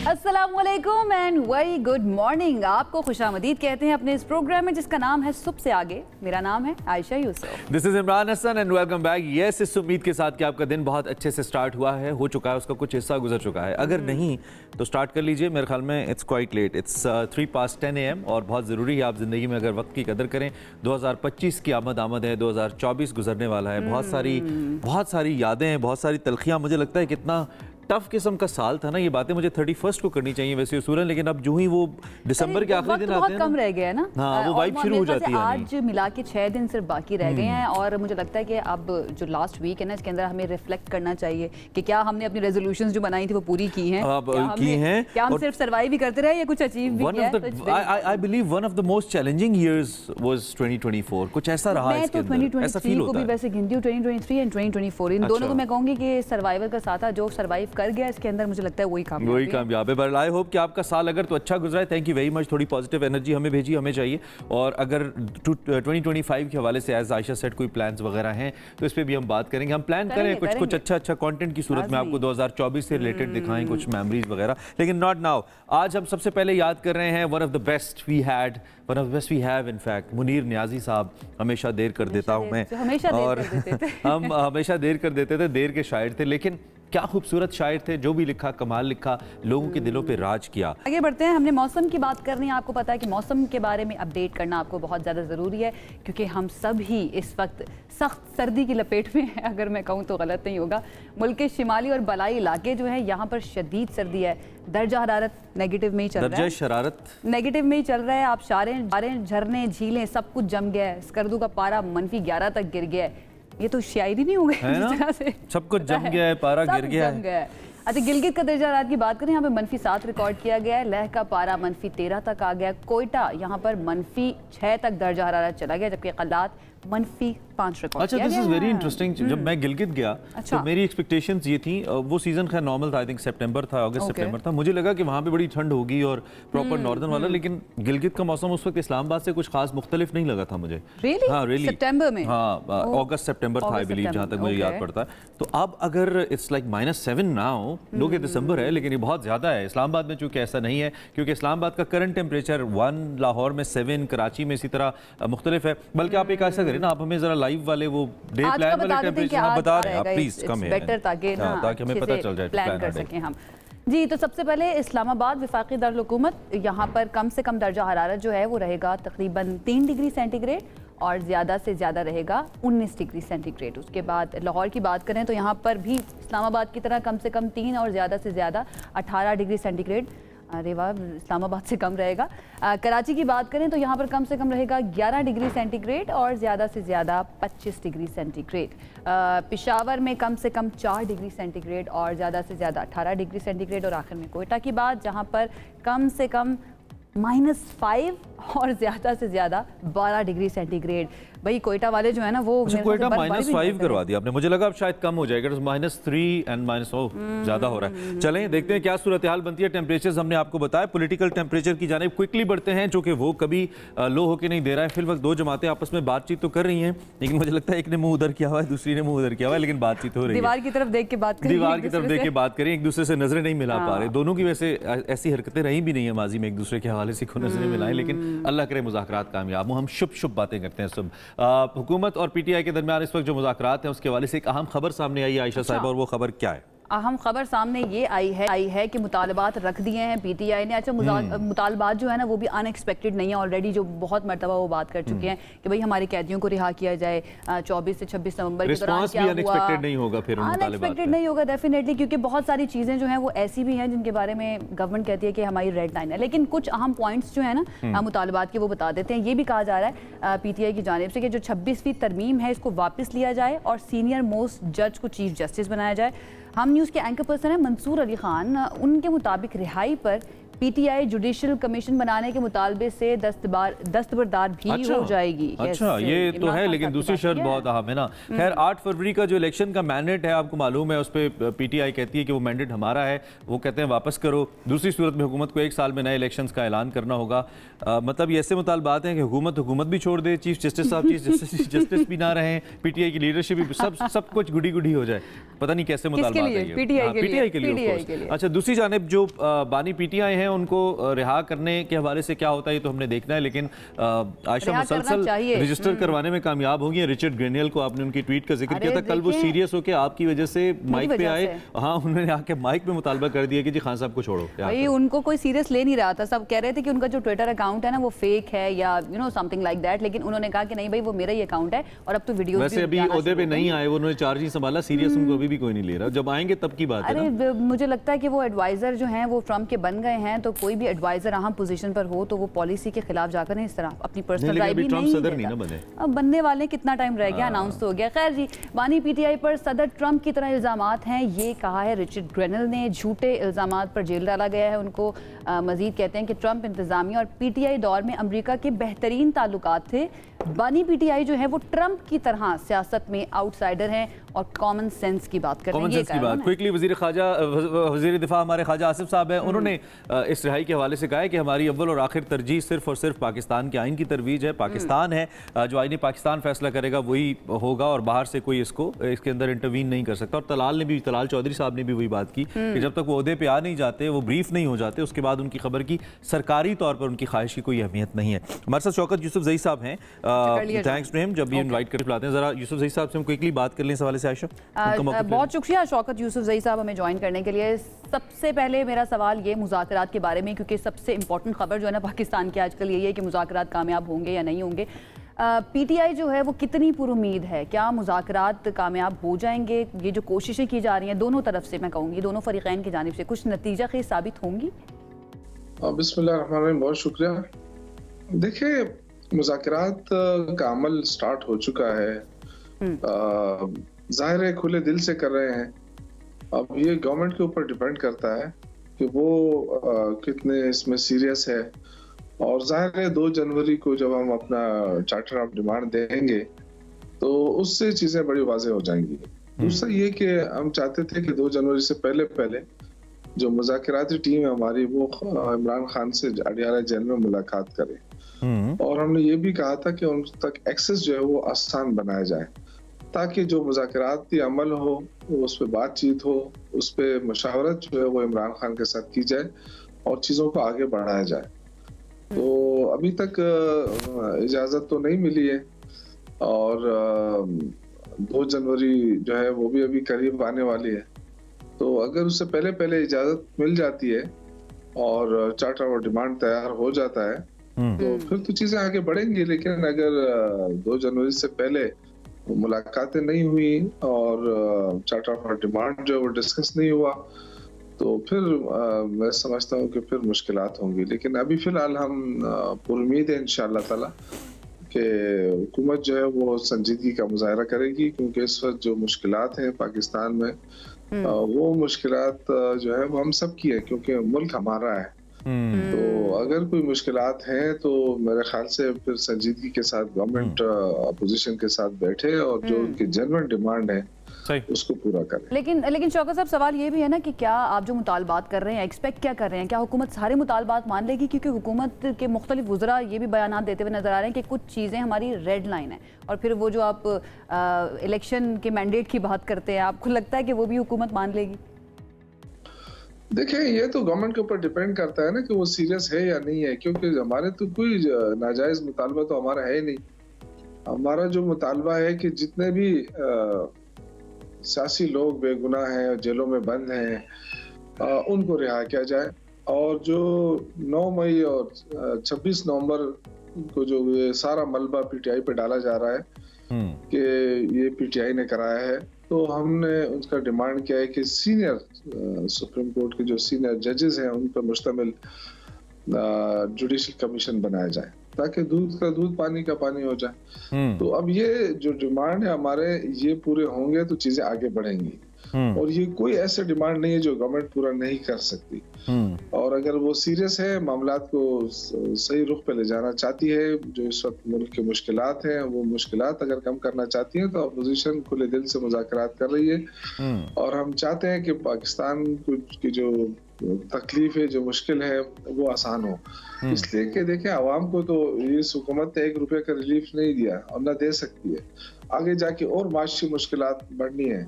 अस्सलामुअलैकुम and very good morning. आपको खुशामदीद कहते हैं अपने इस प्रोग्राम में जिसका नाम है सुबह से आगे। मेरा नाम है Ayesha Yusuf. This is Imran Hasan and welcome back. Yes, इस उम्मीद के साथ कि आपका दिन बहुत अच्छे से स्टार्ट हुआ है, हो चुका है, उसका कुछ हिस्सा गुजर चुका है। अगर नहीं तो स्टार्ट कर लीजिए। मेरे ख्याल में it's quite late, it's 3 AM और बहुत ज़रूरी है आप ज़िंदगी में अगर वक्त की कदर करें। 2025 की आमद है, 2024 गुजरने वाला है। बहुत सारी यादें हैं, बहुत सारी तलखियाँ। मुझे लगता है कितना टफ किस्म का साल था ना। ये बातें मुझे 31 को करनी चाहिए वैसे उसूलन, लेकिन अब जो ही वो दिसंबर के आखिरी दिन आते हैं कम रह गया है ना। हाँ, वो वाइब शुरू हो जाती है। आज मिला के 6 दिन सिर्फ बाकी रह गए हैं और मुझे लगता है कि अब जो लास्ट वीक है ना, इसके अंदर हमें रिफ्लेक्ट करना चाहिए कि क्या हमने अपनी रेजोल्यूशंस जो बनाई थी वो पूरी की हैं, क्या हम सिर्फ सर्वाइव ही करते रहे या कुछ अचीव भी किया। I believe one of the most challenging years was 2024। कुछ ऐसा रहा है इसके अंदर, ऐसा फील होता है। मैं तो 2023 को भी वैसे गिनती हूं, 2023 एंड 2024 इन दोनों को मैं कहूंगी कि सर्वाइवल का साथ था। जो सर्वाइव कर गया इसके अंदर मुझे लगता है वही कामयाब है। बट आई होप कि आपका साल अगर तो अच्छा गुजरा है। Thank you very much. थोड़ी पॉजिटिव एनर्जी हमें भेजिए, हमें चाहिए। और अगर 2025 के हवाले से एज आयशा सेट कोई प्लान्स वगैरह हैं तो इस पे भी हम बात करेंगे। हम प्लान करें कुछ अच्छा कंटेंट की सूरत में आपको 2024 से रिलेटेड दिखाएं, कुछ मेमोरीज वगैरह, लेकिन नॉट नाउ। आज हम सबसे पहले याद कर रहे हैं one of the best we have in fact Munir Niazi साहब। हमेशा देर कर देता हूं मैं, और हम हमेशा देर कर देते थे। देर के शायर थे, लेकिन क्या खूबसूरत शायर थे। जो भी लिखा कमाल लिखा, लोगों के दिलों पे राज किया। आगे बढ़ते हैं। हमने मौसम की बात करनी है। आपको पता है कि मौसम के बारे में अपडेट करना आपको बहुत ज़्यादा ज़रूरी है, क्योंकि हम सब ही इस वक्त सख्त सर्दी की लपेट में है, अगर मैं कहूँ तो गलत नहीं होगा। मुल्क के शिमाली और बलाई इलाके जो है यहाँ पर शदीद सर्दी है। दर्जा हरारत नेगेटिव में ही चल रहा है। दर्जा शरारत नेगेटिव में ही चल रहा है। आप शारें झरने झीलें सब कुछ जम गया है। स्कर्दू का पारा -11 तक गिर गया है। ये तो शायरी नहीं हो गई जिस तरह से सब कुछ जम गया है, पारा गिर गया है। अच्छा, गिलगित का दर्जा हरारत की बात करें, यहाँ पे -7 रिकॉर्ड किया गया है। लेह का पारा -13 तक आ गया। कोयटा यहाँ पर -6 तक दर्जा हरारत चला गया, जबकि कलात -5 रिकॉर्ड। अच्छा, दिस इज वेरी इंटरेस्टिंग। जब मैं गिलगित गया तो मेरी एक्सपेक्टेशंस ये थी, वो सीजन खैर नॉर्मल था, आई थिंक सितंबर था, अगस्त सितंबर था। मुझे लगा कि वहाँ पे बड़ी ठंड होगी और प्रॉपर नॉर्दर्न वाला, लेकिन गिलगित का मौसम उस वक्त इस्लामाबाद से कुछ खास मुख्तलिफ नहीं लगा था मुझे। हाँ, सितंबर में, हाँ, अगस्त सितंबर था आई बिलीव, जहाँ तक मुझे याद पड़ता है। तो अब अगर इट्स लाइक -7 नाउ, लोग दिसंबर है लेकिन ये बहुत ज़्यादा है। इस्लामाबाद में चूँकि ऐसा नहीं है, क्योंकि इस्लामाबाद का करंट टेम्परेचर 1, लाहौर में 7, कराची में इसी तरह मुख्तलिफ है। बल्कि आप एक ऐसा करें ना, आप हमें जरा लाइव वाले वो डे प्लान वाले टेम्परेचर बता रहे हैं प्लीज, कम है बेटर, ताकि हमें पता चल जाए, प्लान कर सकें हम जी। तो सबसे पहले इस्लामाबाद वफाकी दारुल-हुकूमत, यहाँ पर कम से कम दर्जा हरारत जो है वो रहेगा तकरीबन 3 डिग्री सेंटीग्रेड और ज़्यादा से ज़्यादा रहेगा 19 डिग्री सेंटीग्रेड। उसके बाद लाहौर की बात करें तो यहाँ पर भी इस्लामाबाद की तरह कम से कम 3 और ज़्यादा से ज़्यादा 18 डिग्री सेंटीग्रेड। अरे वाह, इस्लामाबाद से कम रहेगा। कराची की बात करें तो यहाँ पर कम से कम रहेगा 11 डिग्री सेंटीग्रेड और ज़्यादा से ज़्यादा 25 डिग्री सेंटीग्रेड। पेशावर में कम से कम 4 डिग्री सेंटीग्रेड और ज़्यादा से ज़्यादा 18 डिग्री सेंटीग्रेड। और आखिर में कोयटा की बात, जहाँ पर कम से कम -5 और ज़्यादा से ज़्यादा 12 डिग्री सेंटीग्रेड। भाई कोयटा वाले जो है ना, वो कोयटा -5 करवा दिया आपने। मुझे लगा अब शायद कम हो जाएगा, -3 एंड ज़्यादा हो रहा है। चलें देखते हैं क्या सूरत हाल बनती है। टेम्परेचर्स हमने आपको बताया। पॉलिटिकल टेम्परेचर की जानिब क्विकली बढ़ते हैं, जो कि वो कभी लो होके नहीं दे रहा है। फिल वक्त दो जमातें आपस में बातचीत तो कर रही हैं, लेकिन मुझे लगता है एक ने मुंह उधर किया हुआ है, दूसरी ने मुंह उधर किया हुआ है, लेकिन बातचीत हो रही है। दीवार की तरफ देख के बात करें, दीवार की तरफ देख के बात करें, एक दूसरे से नजरें नहीं मिला पा रहे। दोनों की वैसे ऐसी हरकतें रही भी नहीं है माजी में, एक दूसरे के हवाले से नजरें मिलाएं, लेकिन अल्लाह करे मुज़ाकरात कामयाब हो। हम शुभ बातें करते हैं सब। हुकूमत और पीटीआई के दरमियान इस वक्त जो मुज़ाकरात हैं उसके हवाले से एक अहम खबर सामने आई है आयशा साहिबा, और वो खबर क्या है? अहम खबर सामने ये आई है कि मुतालबात रख दिए हैं पीटीआई ने। अच्छा, मुतालबात जो है ना वो भी अनएक्सपेक्टेड नहीं है। ऑलरेडी जो बहुत मरतबा वो बात कर चुके हैं कि भाई हमारे कैदियों को रिहा किया जाए 24 से 26 नवंबर के दौरान। क्या हुआ? अनएक्सपेक्टेड नहीं होगा, फिर अनएक्सपेक्टेड नहीं होगा डेफिनेटली, क्योंकि बहुत सारी चीज़ें जो हैं वो ऐसी भी हैं जिनके बारे में गवर्नमेंट कहती है कि हमारी रेड लाइन है। लेकिन कुछ अहम पॉइंट्स जो है ना मुतालबात के वो बता देते हैं। ये भी कहा जा रहा है पीटीआई की जानिब से कि जो 26वीं तरमीम है इसको वापस लिया जाए और सीनियर मोस्ट जज को चीफ जस्टिस बनाया जाए। हम न्यूज़ के एंकर पर्सन हैं मंसूर अली खान, उनके मुताबिक रिहाई पर पीटीआई जुडिशल कमीशन बनाने के मुतालबे से दस्तबरदार भी हो जाएगी। अच्छा, ये तो है, लेकिन दूसरी शर्त बहुत अहम है ना। खैर 8 फरवरी का जो इलेक्शन का मैंडेट है, आपको मालूम है, उस पर पीटीआई कहती है कि वो मैंडेट हमारा है, वो कहते हैं वापस करो। दूसरी सूरत में हुकूमत को 1 साल में नए इलेक्शंस का ऐलान करना होगा। मतलब ये ऐसे मुतालबात हैं कि हुकूमत भी छोड़ दे, चीफ जस्टिस साहब चीफ जस्टिस भी ना रहें, पीटीआई की लीडरशिप भी, सब कुछ गुडी हो जाए। पता नहीं कैसे मुतालबात है ये। पीटीआई के लिए। अच्छा, दूसरी जानिब जो बानी पीटीआई हैं उनको रिहा करने के हवाले से क्या होता है ये तो हमने देखना है, लेकिन आयशा मुसलसल रजिस्टर करवाने में कामयाब होंगी। रिचर्ड ग्रेनियल को आपने उनकी ट्वीट का जिक्र किया था, कल वो सीरियस होकर आपकी वजह से माइक पे आए। हाँ, उन्होंने आके माइक पे मुतालबा कर दिया कि जी खान साहब को छोड़ो। भाई उनको कोई सीरियस ले नहीं रहा था, सब कह रहे थे कि उनका जो ट्विटर अकाउंट है ना वो फेक है या समथिंग लाइक दैट, लेकिन उन्होंने कहा कि नहीं भाई वो मेरा ही अकाउंट है और अब तो वीडियो वैसे अभी ओहदे पे नहीं आए, उन्होंने चार्ज ही संभाला, सीरियस उनको अभी भी कोई नहीं ले रहा, जब आएंगे तब की बात है ना। अरे मुझे लगता है कि वो एडवाइजर जो हैं वो ट्रम्प के बन गए हैं, तो कोई भी एडवाइजर अहम पोजीशन पर हो तो वो पॉलिसी के खिलाफ जाकर नहीं, इस तरह अपनी पर्सनल राय भी नहीं देता। अब बनने वाले कितना टाइम रह गया, अनाउंस तो हो गया। खैर जी, बानी पीटीआई पर सदर ट्रम्प की तरह इल्जामात हैं, ये कहा है रिचर्ड ग्रेनियल ने। झूठे इल्जामात पर जेल डाला गया है उनको। मजीद कहते हैं कि ट्रम्प इंतजामिया और पीटीआई दौर में अमेरिका के बेहतरीन ताल्लुकात थे। बानी पीटीआई जो है वो ट्रम्प की तरह सियासत में आउटसाइडर हैं और कॉमन सेंस की बात करते हैं। क्विकली वज़ीर दिफा हमारे ख्वाजा आसिफ साहब हैं, उन्होंने इस रिहाई के हवाले से कहा है कि हमारी अव्वल और आखिर तरजीह सिर्फ और सिर्फ पाकिस्तान के आइन की तरवीज है। पाकिस्तान है, जो आईनी पाकिस्तान फैसला करेगा वही होगा और बाहर से कोई इसके अंदर इंटरवीन नहीं कर सकता। और तलाल चौधरी साहब ने भी वही बात की कि जब तक वो ओहदे पे आ नहीं जाते, वो ब्रीफ नहीं हो जाते, उसके बाद उनकी खबर की सरकारी तौर पर उनकी ख्वाहिश की कोई अहमियत नहीं है। हमारे साथ शौकत यूसुफ जई साहब हैं, थैंक्स टू हिम, जब भी इनवाइट करके बुलाते हैं। जरा यूसुफ जई साहब से हम क्विकली बात कर लें इस हवाले से। आयशा, बहुत शुक्रिया शौकत यूसुफ जई साहब हमें ज्वाइन करने के लिए। सबसे पहले मेरा सवाल ये मुज़ाकरात के बारे में, क्योंकि सबसे इंपॉर्टेंट खबर जो है ना पाकिस्तान की आजकल यही है कि मुज़ाकरात कामयाब होंगे या नहीं होंगे। पीटीआई जो है वो कितनी पुरुमीद है, क्या मुज़ाकरात कामयाब हो जाएंगे? ये जो कोशिशें की जा रही हैं दोनों तरफ से, मैं कहूँगी दोनों फरीक़ैन की जानिब से, कुछ नतीजा खेज़ साबित होंगी? बिस्मिल्लाहिर्रहमानिर्रहीम, बहुत शुक्रिया। देखिए, मुज़ाकरात का अमल स्टार्ट हो चुका है, जाहिर है खुले दिल से कर रहे हैं। अब ये गवर्नमेंट के ऊपर डिपेंड करता है कि वो कितने इसमें सीरियस है। और जाहिर है 2 जनवरी को जब हम अपना चार्टर ऑफ डिमांड देंगे तो उससे चीज़ें बड़ी वाज़ेह हो जाएंगी। दूसरा ये कि हम चाहते थे कि 2 जनवरी से पहले जो मुज़ाकराती टीम है हमारी, वो इमरान खान से अडियाला जेल में मुलाकात करे। और हमने ये भी कहा था कि उन तक एक्सेस जो है वो आसान बनाया जाए, ताकि जो मुज़ाकराती अमल हो, उस पर बातचीत हो, उस पर मशावरत जो है वो इमरान खान के साथ की जाए और चीज़ों को आगे बढ़ाया जाए। तो अभी तक इजाज़त तो नहीं मिली है और 2 जनवरी जो है वो भी अभी करीब आने वाली है। तो अगर उससे पहले इजाज़त मिल जाती है और चार्टर ऑफ डिमांड तैयार हो जाता है तो फिर तो चीज़ें आगे बढ़ेंगी। लेकिन अगर 2 जनवरी से पहले मुलाकातें नहीं हुई और चार्टर ऑफ डिमांड जो है वो डिस्कस नहीं हुआ तो फिर मैं समझता हूँ कि फिर मुश्किलात होंगी। लेकिन अभी फिलहाल हम पुरुमीद है इंशाअल्लाह ताला कि हुकूमत जो है वो संजीदगी का मुजाहरा करेगी, क्योंकि इस वक्त जो मुश्किलात हैं पाकिस्तान में वो मुश्किलात जो है वो हम सब की है, क्योंकि मुल्क हमारा है। तो अगर कोई मुश्किलात हैं तो मेरे ख्याल से फिर संजीदगी के साथ गवर्नमेंट अपोजिशन के साथ बैठे और जो उनकी जेन्युइन डिमांड है उसको पूरा करें। लेकिन शौकत साहब, सवाल ये भी है ना कि क्या आप जो मुतालबात कर रहे हैं, एक्सपेक्ट क्या कर रहे हैं, क्या हुकूमत सारे मुतालबात मान लेगी? क्योंकि हुकूमत के मुख्तलिफ वुज़रा ये भी बयान देते हुए नजर आ रहे हैं कि कुछ चीज़ें हमारी रेड लाइन है, और फिर वो जो आप इलेक्शन के मैंडेट की बात करते हैं, आपको लगता है कि वो भी हुकूमत मान लेगी? देखिए, ये तो गवर्नमेंट के ऊपर डिपेंड करता है ना कि वो सीरियस है या नहीं है, क्योंकि हमारे तो कोई नाजायज मुतालबा तो हमारा है नहीं। हमारा जो मुतालबा है कि जितने भी सियासी लोग बेगुनाह हैं और जेलों में बंद हैं उनको रिहा किया जाए, और जो 9 मई और 26 नवंबर को जो ये सारा मलबा पीटीआई पे डाला जा रहा है कि ये पीटीआई ने कराया है, तो हमने उसका डिमांड किया है कि सीनियर सुप्रीम कोर्ट के जो सीनियर जजेस हैं उन पर मुश्तमिल जुडिशल कमीशन बनाया जाए, ताकि दूध का दूध पानी का पानी हो जाए। तो अब ये जो डिमांड है हमारे, ये पूरे होंगे तो चीजें आगे बढ़ेंगी। और ये कोई ऐसे डिमांड नहीं है जो गवर्नमेंट पूरा नहीं कर सकती। और अगर वो सीरियस है, मामलात को सही रुख पे ले जाना चाहती है, जो इस वक्त मुल्क के मुश्किलात हैं, वो मुश्किलात अगर कम करना चाहती है तो अपोजिशन खुले दिल से मुज़ाकरात कर रही है। और हम चाहते हैं कि पाकिस्तान की जो तकलीफ है, जो मुश्किल है, वो आसान हो। इसलिए कि देखिए, आवाम को तो इस हुकूमत ने 1 रुपये का रिलीफ नहीं दिया और न दे सकती है। आगे जाके और माशी मुश्किलात बढ़नी है।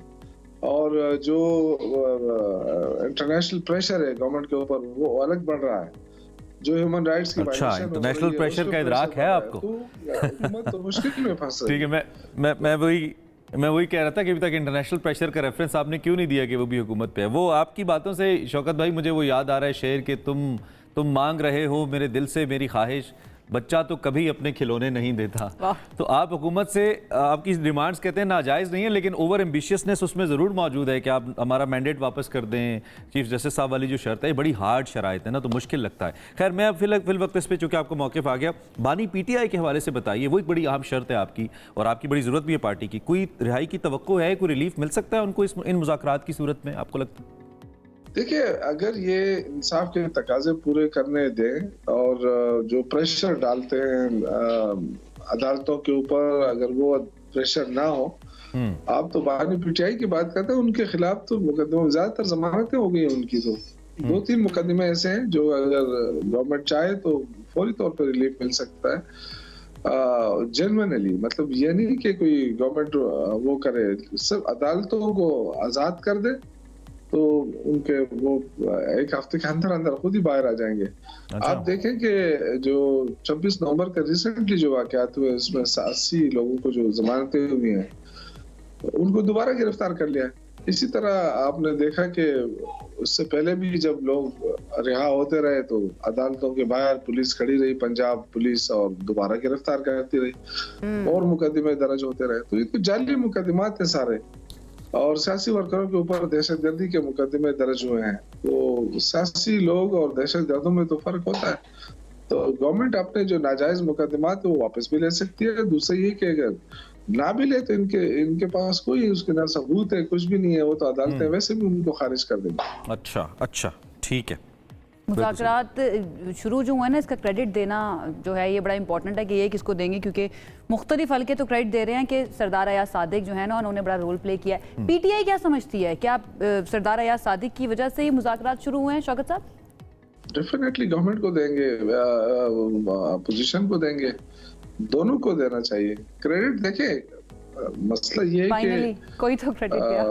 और जो इंटरनेशनल प्रेशर है गवर्नमेंट के ऊपर, वो अलग बढ़ रहा है। जो ह्यूमन राइट्स की अच्छा, वायलेशन हो इंटरनेशनल रही है, प्रेशर उस पे का इदराक है बढ़ रहा आपको? तो हुकूमत तो मुश्किल में फंस रही ठीक है। है, मैं वही कह रहा था कि अभी तक इंटरनेशनल प्रेशर का रेफरेंस आपने क्यों नहीं दिया कि वो भी हुकूमत पे है। वो आपकी बातों से शौकत भाई मुझे वो याद आ रहा है शेर कि तुम मांग रहे हो मेरे दिल से मेरी ख्वाहिश, बच्चा तो कभी अपने खिलौने नहीं देता। तो आप हुकूमत से आपकी डिमांड्स कहते हैं नाजायज़ नहीं है, लेकिन ओवर एम्बिशियसनेस उसमें ज़रूर मौजूद है कि आप हमारा मैंडेट वापस कर दें। चीफ जस्टिस साहब वाली जो शर्त है, ये बड़ी हार्ड शराइत है ना, तो मुश्किल लगता है। खैर, मैं अब फिल वक्त इस पर चूँकि आपको मौक़िफ़ आ गया, बानी PTI के हवाले से बताइए। वो एक बड़ी अहम शर्त है आपकी और आपकी बड़ी ज़रूरत भी है पार्टी की। कोई रिहाई की तवक्को है, कोई रिलीफ मिल सकता है उनको इन मुज़ाकरात की सूरत में, आपको लगता है? देखिए, अगर ये इंसाफ के तकाजे पूरे करने दें और जो प्रेशर डालते हैं अदालतों के ऊपर, अगर वो प्रेशर ना हो, आप तो बानी PTI की बात करते हैं, उनके खिलाफ तो मुकदमे, ज्यादातर जमानतें हो गई उनकी। तो 2-3 मुकदमे ऐसे हैं जो अगर गवर्नमेंट चाहे तो फौरी तौर पर रिलीफ मिल सकता है। जेन्युइनली, मतलब ये नहीं कि कोई गवर्नमेंट वो करे, सिर्फ अदालतों को आजाद कर दे तो उनके वो 1 हफ्ते के अंदर अंदर खुद ही बाहर आ जाएंगे। अच्छा। आप देखें कि जो 26 नवंबर का रिसेंटली जो वाकयात हुए, इसमें 80 लोगों को जो जमानतें हुई हैं, उनको दोबारा गिरफ्तार कर लिया। इसी तरह आपने देखा कि उससे पहले भी जब लोग रिहा होते रहे तो अदालतों के बाहर पुलिस खड़ी रही, पंजाब पुलिस, और दोबारा गिरफ्तार करती रही और मुकदमे दर्ज होते रहे। तो ये तो जाली मुकदमात है सारे, और सियासी वर्करों के ऊपर दहशतगर्दी के मुकदमे दर्ज हुए हैं। तो सियासी लोग और दहशतगर्दों में तो फर्क होता है। तो गवर्नमेंट अपने जो नाजायज मुकदमात वो वापस भी ले सकती है। दूसरा ये कि अगर ना भी ले तो इनके पास कोई उसके ना सबूत है, कुछ भी नहीं है, वो तो अदालतें वैसे भी उनको खारिज कर देंगी। अच्छा, ठीक है। मुज़ाकरात शुरू जो हुआ है ना, इसका क्रेडिट देना जो है ये बड़ा इंपॉर्टेंट है कि ये किसको देंगे, क्योंकि मुख्तलिफ हल्के तो क्रेडिट दे रहे हैं कि सरदार अयाज सादिक जो है ना, उन्होंने बड़ा रोल प्ले किया है। PTI क्या समझती है, क्या सरदार अयाज सादिक की वजह से ये मुज़ाकरात शुरू हुए हैं? शौकत साहब, डेफिनेटली गवर्नमेंट को देंगे, अपोजिशन को देंगे, दोनों को देना चाहिए क्रेडिट। देखिए, मसला ये है कि कोई तो क्रेडिट दिया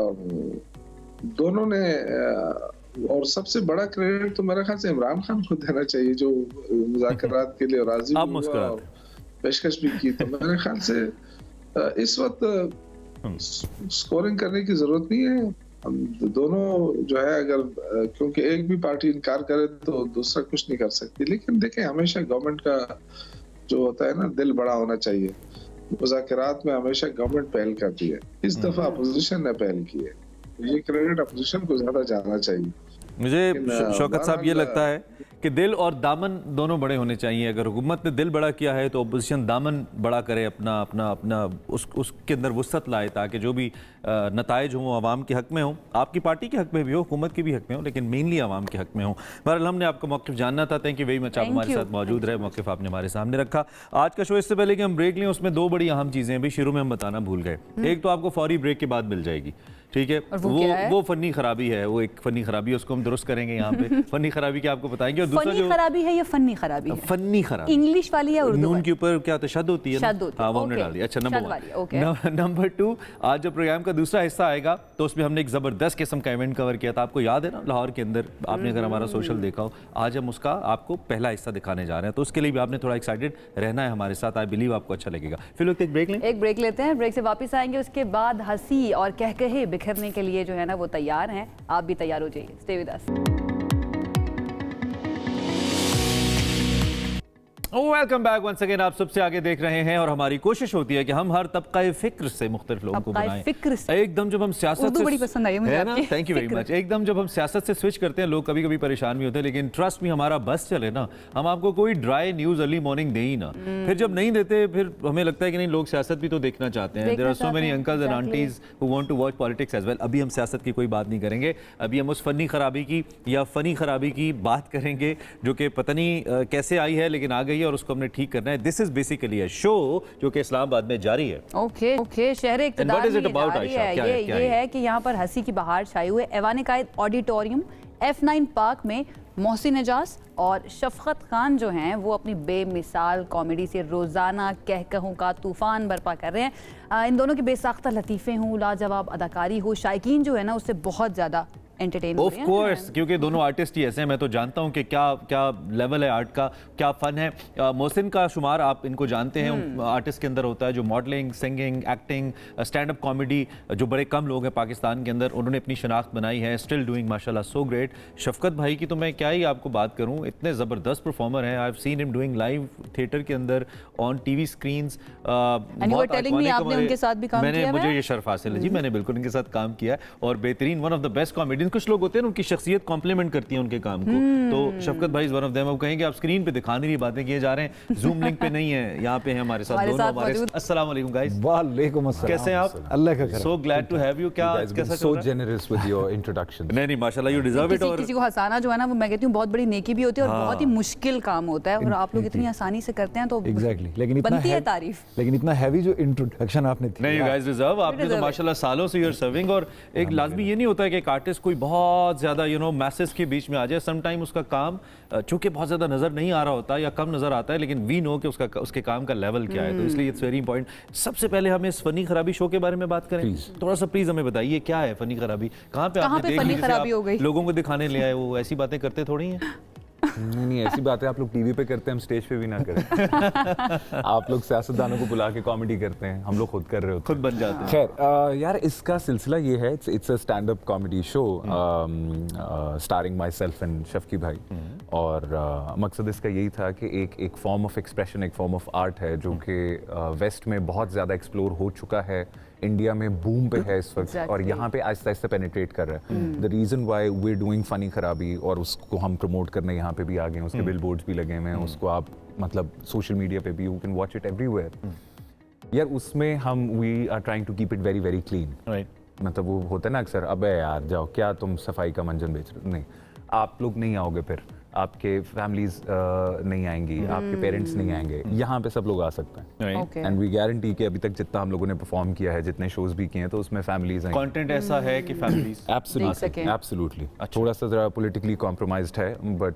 दोनों ने, और सबसे बड़ा क्रेडिट तो मेरे ख्याल से इमरान खान को देना चाहिए, जो मुज़ाकरात के लिए राजी हुआ और पेशकश भी की। तो मेरे ख्याल से इस वक्त स्कोरिंग करने की जरूरत नहीं है। दोनों जो है, अगर क्योंकि एक भी पार्टी इनकार करे तो दूसरा कुछ नहीं कर सकती। लेकिन देखें, हमेशा गवर्नमेंट का जो होता है ना, दिल बड़ा होना चाहिए। मुज़ाकरात में हमेशा गवर्नमेंट पहल करती है, इस दफा अपोजिशन ने पहल की है। ये क्रेडिट अपोजिशन को ज्यादा जाना चाहिए। मुझे शौकत साहब ये लगता है कि दिल और दामन दोनों बड़े होने चाहिए। अगर हुकूमत ने दिल बड़ा किया है तो अपोजिशन दामन बड़ा करे, अपना उसके अंदर वुसअत लाए, ताकि जो भी नताइज हों आवाम के हक में हों, आपकी पार्टी के हक में भी हो, हुकूमत के भी हक में हो, लेकिन मेनली आवाम के हक में हो। बहरहाल हमने आपका मौक़िफ़ जानना था। थैंक यू वेरी मच, आप हमारे साथ मौजूद रहे, मौक़िफ़ आपने हमारे सामने रखा। आज का शो, इससे पहले कि हम ब्रेक लें, उसमें 2 बड़ी अहम चीज़ें हैं। भाई शुरू में हम बताना भूल गए, एक तो आपको फौरी ब्रेक के बाद मिल जाएगी, ठीक है, वो फनी खराबी है, वो एक फनी खराबी है, उसको हम दुरुस्त करेंगे यहाँ पे। फनी खराबी क्या आपको बताएंगे। और दूसरा जो खराबी है, ये फनी खराबी है, फनी खराबी इंग्लिश वाली है, उर्दू नून के ऊपर क्या होता है, शद होती है ना, हाँ, वो हमने डाल दिया। अच्छा, नंबर 2, आज जब प्रोग्राम का दूसरा हिस्सा आएगा तो उसमें हमने एक जबरदस्त किस्म का इवेंट कवर किया था, आपको याद है ना, लाहौर के अंदर। आपने अगर हमारा सोशल देखा हो, आज हम उसका आपको पहला हिस्सा दिखाने जा रहे हैं, तो उसके लिए भी आपने थोड़ा एक्साइटेड रहना है हमारे साथ। आई बिलीव आपको अच्छा लगेगा। फिर लोग एक ब्रेक लेते हैं, ब्रेक से वापस आएंगे, उसके बाद हंसी और कहकहे बिखरने के लिए जो है ना वो तैयार हैं। आप भी तैयार हो जाइए, stay with us. Welcome back once again. आप सबसे आगे देख रहे हैं और हमारी कोशिश होती है कि हम हर तबका फिक्र से मुख्तलिफ लोगों को बनाएं। फिक्र से एकदम जब हम सियासत उर्दू बड़ी पसंद आई मुझे आपकी। Thank you very much. एकदम जब हम सियासत से स्विच करते हैं लोग कभी कभी परेशान भी होते हैं, लेकिन ट्रस्ट में हमारा बस चले ना, हम आपको कोई ड्राई न्यूज अर्ली मॉर्निंग दे ही ना। फिर जब नहीं देते फिर हमें लगता है कि नहीं, लोग सियासत भी तो देखना चाहते हैं। There are so many uncles and aunties who want to watch politics as well. अभी हम सियासत की कोई बात नहीं करेंगे, अभी हम उस फनी खराबी की या फनी खराबी की बात करेंगे जो कि पता नहीं कैसे आई है लेकिन आ गई है और उसको हमने ठीक करना है। This is basically a show जो कि इस्लामाबाद में जारी है। ओके शहर इक़्तिदार में जारी है। ये है कि यहाँ पर हंसी की बहार छाई हुई है। ऐवान कायद ऑडिटोरियम F9 पार्क में मोहसिन एजाज और शफकत खान जो हैं वो अपनी बेमिसाल कॉमेडी से रोज़ाना कहकहों का तूफान बर्पा कर रहे हैं। इन दोनों की बेसाख्ता लतीफ़े हों, लाजवाब अदाकारी हो, शायकीन जो है ना उससे बहुत ज़्यादा एंटरटेन हो रहे हैं। ऑफ कोर्स, क्योंकि दोनों आर्टिस्ट ही ऐसे हैं। मैं तो जानता हूं कि क्या क्या लेवल है आर्ट का, क्या फन है। मोहसिन का शुमार आप इनको जानते हैं आर्टिस्ट के अंदर होता है जो modelling, singing, acting, stand up comedy, जो बड़े कम लोग हैं पाकिस्तान के अंदर, उन्होंने अपनी शनाख्त बनाई है। स्टिल डूइंग माशाल्लाह सो ग्रेट। शफकत भाई की तो मैं क्या ही आपको बात करूं, इतने ज़बरदस्त परफॉर्मर हैं। I have seen him doing live theatre के अंदर, ऑन टीवी स्क्रीन्स। आपने उनके साथ भी काम किया है? मुझे ये शर्फ हासिल है जी, मैंने बिल्कुल उनके साथ काम किया है और बेहतरीन, one of the best comedian. कुछ लोग होते हैं उनकी शख्सियत कॉम्प्लीमेंट करती है उनके काम को, तो शफकत भाई इज वन ऑफ देम। अब कहेंगे आप स्क्रीन पे दिखाने की बातें किए जा रहे हैं, जूम लिंक पे नहीं है, यहाँ पे हैं हमारे साथ दोनों हमारे। अस्सलाम वालेकुम गाइस। वालेकुम अस्सलाम। कैसे हैं आप? अल्लाह का करम। So glad to have you. क्या कैसा so generous with your introduction. नहीं माशाल्लाह, यू डिजर्व इट। और किसी को हंसाना जो है ना वो मैं कहती हूँ बहुत बड़ी नेकी भी होती है और बहुत ही मुश्किल काम होता है और आप लोग इतनी आसानी से करते हैं तो एग्जैक्टली। लेकिन इतना बनती है तारीफ। लेकिन इतना हैवी जो इंट्रोडक्शन आपने दिया, नहीं, यू गाइस डिजर्व। आपने तो माशाल्लाह सालों से यू आर सर्विंग। और एक लाजमी ये नहीं होता है कि एक आर्टिस्ट कोई बहुत ज्यादा मैसेज के बीच में आ जाए। सम टाइम उसका काम चूंकि बहुत ज्यादा नजर नहीं आ रहा होता या कम नजर आता है, लेकिन वी नो कि उसके काम का लेवल क्या है, तो इसलिए इट्स वेरी इंपॉर्टेंट। सबसे पहले हम इस फनी खराबी शो के बारे में बात करें। थोड़ा सा प्लीज हमें बताइए क्या है फनी खराबी, कहाँ पे आपने देख ली, खराबी हो गई? लोगों को दिखाने ले आए, वो ऐसी बातें करते थोड़ी हैं। नहीं ऐसी बात है, आप लोग टीवी पे करते हैं, हम स्टेज पे भी ना करें। आप लोग सियासतदानों को बुला के कॉमेडी करते हैं, हम लोग खुद कर रहे होते खुद बन जाते हैं। खैर यार, इसका सिलसिला ये है, it's a stand up comedy show starring my self and Shafki भाई। और मकसद इसका यही था कि एक फॉर्म ऑफ एक्सप्रेशन, एक फॉर्म ऑफ आर्ट है जो कि वेस्ट में बहुत ज़्यादा एक्सप्लोर हो चुका है, इंडिया में बूम पे है इस वक्त, और यहाँ पे आहिस्ता आहिस्ता पेनिट्रेट कर रहा है। The reason why we doing funny खराबी, और उसको हम प्रमोट करने यहाँ पे भी आ गए हैं, उसके बिल बोर्ड्स भी लगे हुए हैं, उसको आप मतलब सोशल मीडिया पे भी you can watch it everywhere. यार उसमें हम we are trying to keep it very very clean. मतलब वो होता है ना अक्सर, अबे यार जाओ, क्या तुम सफाई का मंजन बेच रहे हो? नहीं, आप लोग नहीं आओगे, फिर आपके फैमिलीज नहीं आएंगी, आपके पेरेंट्स नहीं आएंगे, यहाँ पे सब लोग आ सकते हैं। एंड वी गारंटी कि अभी तक जितना हम लोगों ने परफॉर्म किया है, जितने शोज भी किए हैं, तो उसमें फैमिलीज आएंगी। कंटेंट ऐसा है कि फैमिलीज एब्सोल्युटली। थोड़ा सा जरा पॉलिटिकली कॉम्प्रोमाइज्ड है, बट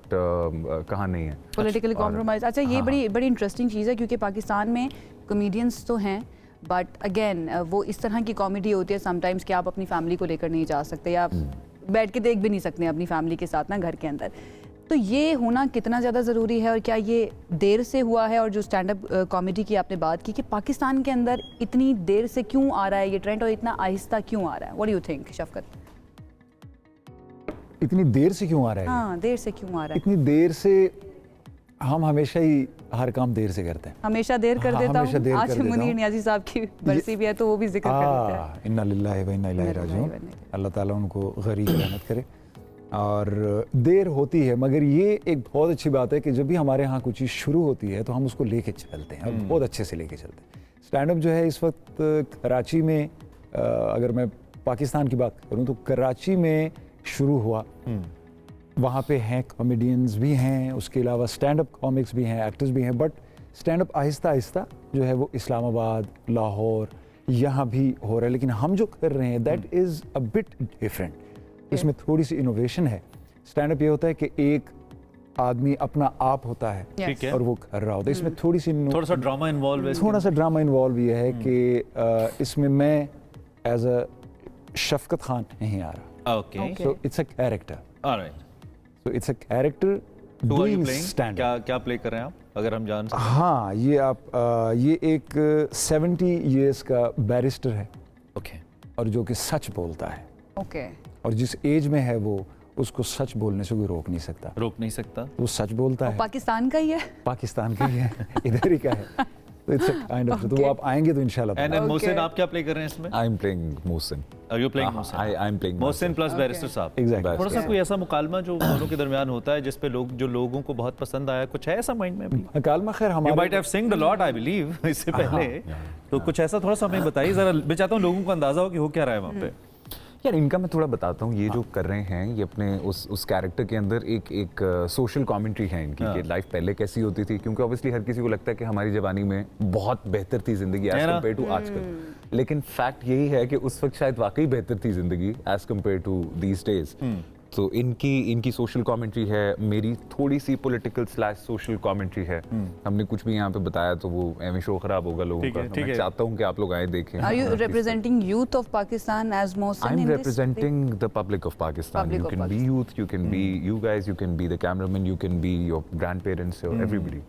कहाँ नहीं है पॉलिटिकली कॉम्प्रोमाइज। अच्छा, ये बड़ी इंटरेस्टिंग चीज़ है क्योंकि पाकिस्तान में कॉमेडियंस तो हैं, बट अगेन वो इस तरह की कॉमेडी होती है समटाइम्स कि आप अपनी फैमिली को लेकर नहीं जा सकते या बैठ के देख भी नहीं सकते अपनी फैमिली के साथ ना घर के अंदर। तो ये होना कितना ज़्यादा ज़रूरी है और क्या ये देर से हुआ है? और जो स्टैंड अप कॉमेडी की आपने बात की कि पाकिस्तान के अंदर इतनी देर से क्यों आ रहा है ये ट्रेंड और इतना आहिस्ता क्यों आ रहा है? व्हाट डू यू थिंक शफकत? इतनी देर से क्यों आ रहा है? हाँ, देर से क्यों आ रहा है? इतनी देर से हम हमेशा ही हर काम देर से करते हैं। हमेशा देर कर देता हूँ। आज मुनीर नियाज़ी साहब की बरसी भी है तो वो भी जिक्र कर देते हैं। इन्ना लिल्लाहि व इन्ना इलैहि राजिऊन। अल्लाह ताला उनको गरीब रहमत करे। और देर होती है, मगर ये एक बहुत अच्छी बात है कि जब भी हमारे यहाँ कुछ चीज़ शुरू होती है तो हम उसको लेके चलते हैं और बहुत अच्छे से लेके चलते हैं। स्टैंड अप जो है इस वक्त कराची में, अगर मैं पाकिस्तान की बात करूँ तो कराची में शुरू हुआ। वहाँ पे हैं कॉमेडियंस भी हैं, उसके अलावा स्टैंड अप कॉमिक्स भी हैं, एक्टर्स भी हैं, but stand up Aahista Aahista जो है वो इस्लामाबाद, लाहौर, यहाँ भी हो रहा है। लेकिन हम जो कर रहे हैं that is a bit different. इसमें थोड़ी सी इनोवेशन है। स्टैंड अप ये होता है कि एक आदमी अपना आप होता है, ठीक है, और वो कर रहा होता है। इसमें थोड़ी सी थोड़ा सा ड्रामा इन्वॉल्व है। थोड़ा सा ड्रामा इन्वॉल्व ये है कि इसमें मैं एज अ शफकत खान नहीं आ रहा। Okay, so it's a character. Alright, so it's a character doing stand up. क्या प्ले कर रहे हैं आप, अगर हम जान सकें? हाँ, ये आप ये एक 70 इयर्स का बैरिस्टर है, ओके, और जो कि सच बोलता है, ओके, और जिस एज में है वो उसको सच बोलने से कोई रोक नहीं सकता। रोक नहीं सकता। वो सच बोलता है, पाकिस्तान का ही है। पाकिस्तान का ही है, इधर ही का है। तो इट्स काइंड ऑफ, तो वो आप आएंगे तो इंशाल्लाह। एंड मोहसिन, आप क्या प्ले कर रहे हैं इसमें? I am playing Mohsin. Are you playing Mohsin? I am playing Mohsin plus barrister साहब। Exactly. थोड़ा सा कोई ऐसा मुकालमा जो दोनों के दरमियान होता है जिस पे लोगों को बहुत पसंद आया, कुछ है ऐसा माइंड में? कालमा खैर You हमारे might have sing a lot, I believe, इससे पहले। तो कुछ ऐसा थोड़ा सा हमें बताइए जरा, मैं चाहता हूँ लोगों को अंदाजा हो कि हो क्या रहा है वहाँ पे। यार इनका मैं थोड़ा बताता हूँ, ये जो कर रहे हैं ये अपने उस कैरेक्टर के अंदर एक सोशल कमेंट्री है इनकी कि लाइफ पहले कैसी होती थी, क्योंकि ऑब्वियसली हर किसी को लगता है कि हमारी जवानी में बहुत बेहतर थी जिंदगी एज कम्पेयर टू आजकल, लेकिन फैक्ट यही है कि उस वक्त शायद वाकई बेहतर थी जिंदगी as compared to these days. तो इनकी सोशल कमेंट्री है, मेरी थोड़ी सी पॉलिटिकल स्लैश सोशल कमेंट्री है। हमने कुछ भी यहाँ पे बताया तो वो एवं शो खराब होगा लोगों का, तो मैं चाहता हूँ कि आप लोग आए देखें। Are you representing youth of Pakistan as Mohsin I'm in this? representing the public of Pakistan. Public You of can be Pakistan. youth, you can be you guys, you can be the cameraman, you can be your grandparents, your everybody.